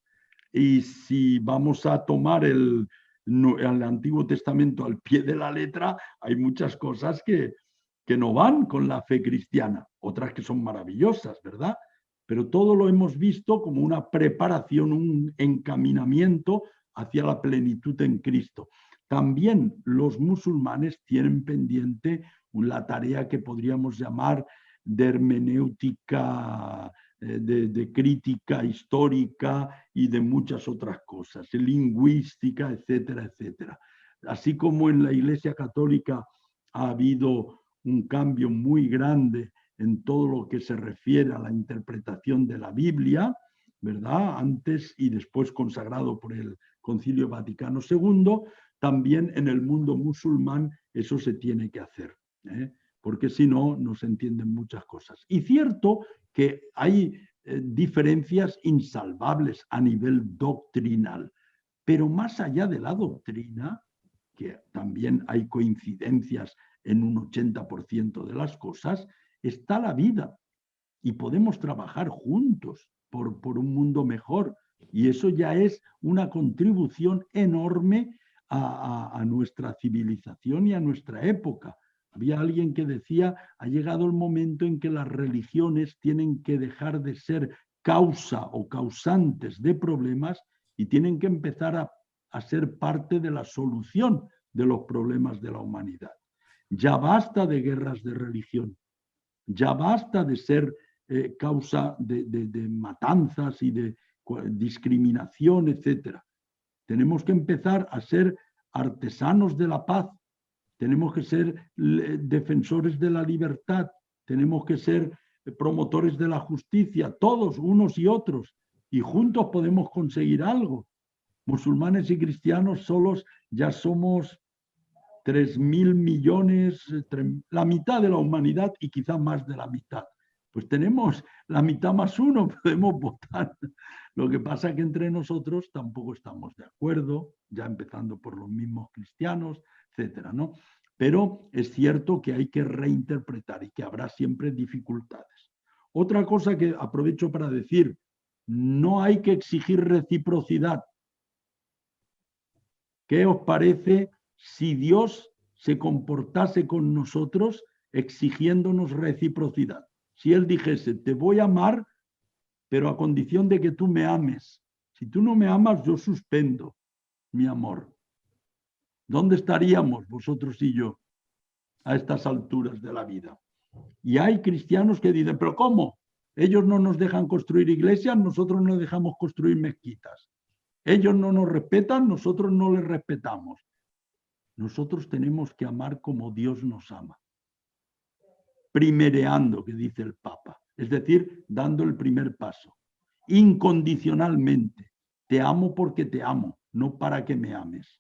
y si vamos a tomar el Antiguo Testamento al pie de la letra, hay muchas cosas que no van con la fe cristiana, otras que son maravillosas, ¿verdad? Pero todo lo hemos visto como una preparación, un encaminamiento hacia la plenitud en Cristo. También los musulmanes tienen pendiente la tarea que podríamos llamar de hermenéutica, de crítica histórica y de muchas otras cosas, lingüística, etcétera, etcétera. Así como en la Iglesia Católica ha habido un cambio muy grande en todo lo que se refiere a la interpretación de la Biblia, ¿verdad? Antes y después consagrado por el Concilio Vaticano II, también en el mundo musulmán eso se tiene que hacer, porque si no, no se entienden muchas cosas. Y cierto que hay diferencias insalvables a nivel doctrinal, pero más allá de la doctrina, que también hay coincidencias en un 80% de las cosas, está la vida y podemos trabajar juntos por un mundo mejor, y eso ya es una contribución enorme a nuestra civilización y a nuestra época. Había alguien que decía, ha llegado el momento en que las religiones tienen que dejar de ser causa o causantes de problemas y tienen que empezar a ser parte de la solución de los problemas de la humanidad. Ya basta de guerras de religión, ya basta de ser causa de matanzas y de discriminación, etc. Tenemos que empezar a ser artesanos de la paz, tenemos que ser defensores de la libertad, tenemos que ser promotores de la justicia, todos, unos y otros, y juntos podemos conseguir algo. Musulmanes y cristianos solos ya somos 3.000 millones, la mitad de la humanidad y quizá más de la mitad. Pues tenemos la mitad más uno, podemos votar. Lo que pasa es que entre nosotros tampoco estamos de acuerdo, ya empezando por los mismos cristianos, etcétera, ¿no? Pero es cierto que hay que reinterpretar y que habrá siempre dificultades. Otra cosa que aprovecho para decir, no hay que exigir reciprocidad. ¿Qué os parece si Dios se comportase con nosotros exigiéndonos reciprocidad? Si Él dijese, te voy a amar, pero a condición de que tú me ames. Si tú no me amas, yo suspendo mi amor. ¿Dónde estaríamos vosotros y yo a estas alturas de la vida? Y hay cristianos que dicen, ¿pero cómo? Ellos no nos dejan construir iglesias, nosotros no dejamos construir mezquitas. Ellos no nos respetan, nosotros no les respetamos. Nosotros tenemos que amar como Dios nos ama. Primereando, que dice el Papa. Es decir, dando el primer paso. Incondicionalmente. Te amo porque te amo, no para que me ames.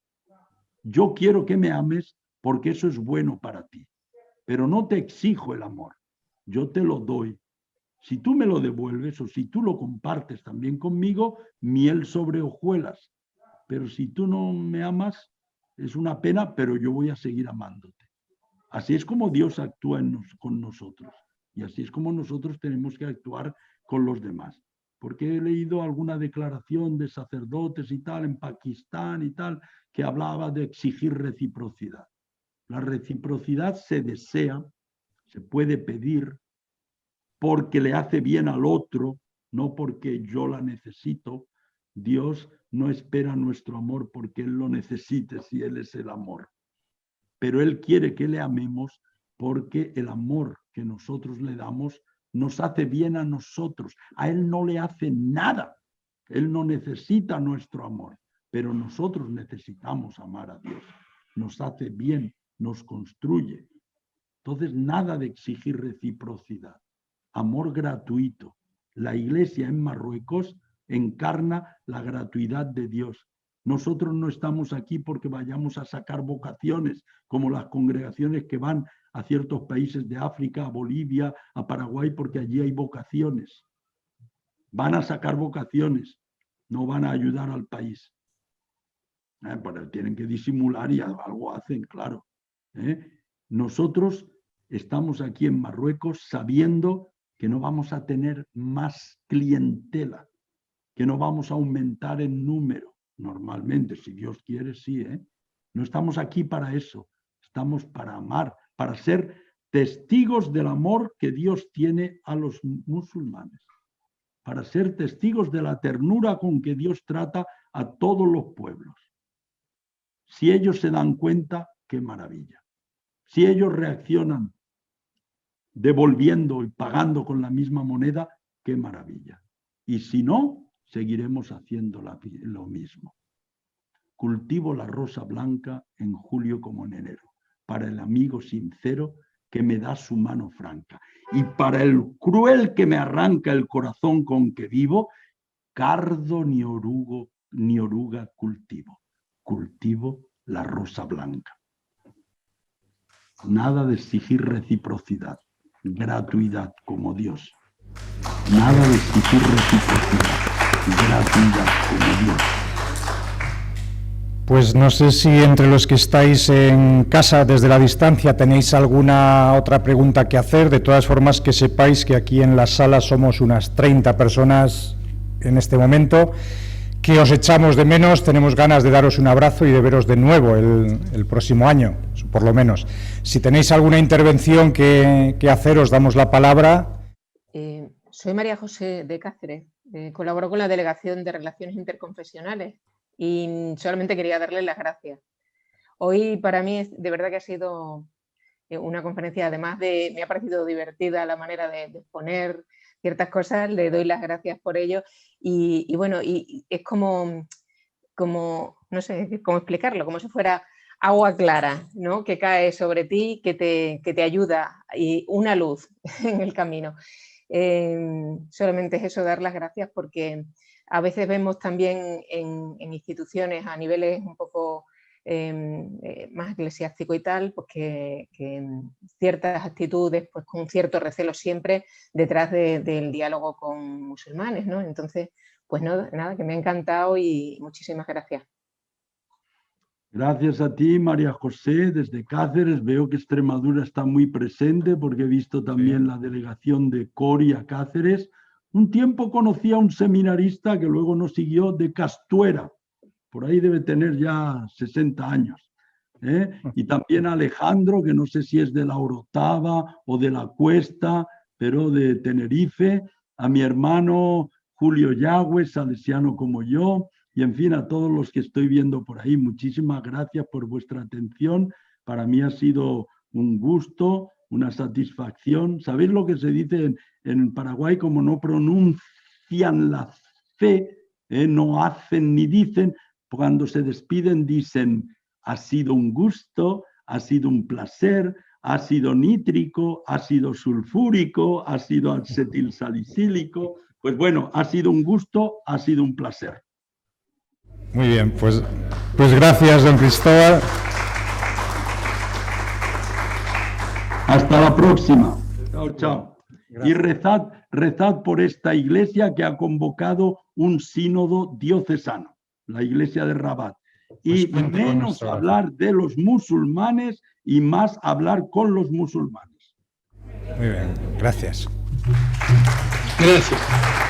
Yo quiero que me ames porque eso es bueno para ti. Pero no te exijo el amor. Yo te lo doy. Si tú me lo devuelves o si tú lo compartes también conmigo, miel sobre hojuelas. Pero si tú no me amas, es una pena, pero yo voy a seguir amándote. Así es como Dios actúa con nosotros. Y así es como nosotros tenemos que actuar con los demás. Porque he leído alguna declaración de sacerdotes y tal en Pakistán y tal, que hablaba de exigir reciprocidad. La reciprocidad se desea, se puede pedir, porque le hace bien al otro, no porque yo la necesito. Dios no espera nuestro amor porque Él lo necesite si Él es el amor. Pero Él quiere que le amemos porque el amor que nosotros le damos nos hace bien a nosotros. A Él no le hace nada. Él no necesita nuestro amor, pero nosotros necesitamos amar a Dios. Nos hace bien, nos construye. Entonces, nada de exigir reciprocidad. Amor gratuito. La Iglesia en Marruecos encarna la gratuidad de Dios. Nosotros no estamos aquí porque vayamos a sacar vocaciones, como las congregaciones que van a ciertos países de África, a Bolivia, a Paraguay, porque allí hay vocaciones. Van a sacar vocaciones. no van a ayudar al país. Pero tienen que disimular y algo hacen, claro. Nosotros estamos aquí en Marruecos sabiendo que no vamos a tener más clientela, que no vamos a aumentar en número. Normalmente, si Dios quiere, sí. No estamos aquí para eso. Estamos para amar, para ser testigos del amor que Dios tiene a los musulmanes, para ser testigos de la ternura con que Dios trata a todos los pueblos. Si ellos se dan cuenta, qué maravilla. Si ellos reaccionan devolviendo y pagando con la misma moneda, qué maravilla. Y si no, seguiremos haciendo lo mismo. Cultivo la rosa blanca en julio como en enero, para el amigo sincero que me da su mano franca. Y para el cruel que me arranca el corazón con que vivo, cardo ni oruga cultivo. Cultivo la rosa blanca. Nada de exigir reciprocidad, gratuidad como Dios. Nada de exigir reciprocidad, gratuidad como Dios. Pues no sé si entre los que estáis en casa desde la distancia tenéis alguna otra pregunta que hacer. De todas formas, que sepáis que aquí en la sala somos unas 30 personas en este momento, que os echamos de menos, tenemos ganas de daros un abrazo y de veros de nuevo el próximo año, por lo menos. Si tenéis alguna intervención que hacer, os damos la palabra. Soy María José de Cáceres, colaboro con la Delegación de Relaciones Interconfesionales y solamente quería darles las gracias. Hoy para mí de verdad que ha sido una conferencia, además de, me ha parecido divertida la manera de exponer ciertas cosas, le doy las gracias por ello y bueno, y es como, no sé cómo explicarlo, como si fuera agua clara, ¿no? Que cae sobre ti, que te ayuda y una luz en el camino. Solamente es eso, dar las gracias, porque a veces vemos también en instituciones a niveles un poco más eclesiástico y tal, pues que ciertas actitudes pues con cierto recelo siempre detrás del diálogo con musulmanes, ¿no? Entonces, pues no, nada, que me ha encantado y muchísimas gracias. Gracias a ti, María José, desde Cáceres. Veo que Extremadura está muy presente porque he visto también la delegación de Cori a Cáceres. Un tiempo conocí a un seminarista que luego nos siguió de Castuera. Por ahí debe tener ya 60 años. Y también a Alejandro, que no sé si es de la Orotava o de la Cuesta, pero de Tenerife. A mi hermano Julio Yagües, salesiano como yo. Y en fin, a todos los que estoy viendo por ahí, muchísimas gracias por vuestra atención. Para mí ha sido un gusto, una satisfacción. ¿Sabéis lo que se dice en Paraguay? Como no pronuncian la fe, no hacen ni dicen, cuando se despiden dicen, ha sido un gusto, ha sido un placer, ha sido nítrico, ha sido sulfúrico, ha sido acetilsalicílico. Pues bueno, ha sido un gusto, ha sido un placer. Muy bien, pues gracias, don Cristóbal. Hasta la próxima. Chao, chao. Y rezad por esta iglesia que ha convocado un sínodo diocesano, la iglesia de Rabat. Y menos hablar de los musulmanes y más hablar con los musulmanes. Muy bien, gracias. Gracias.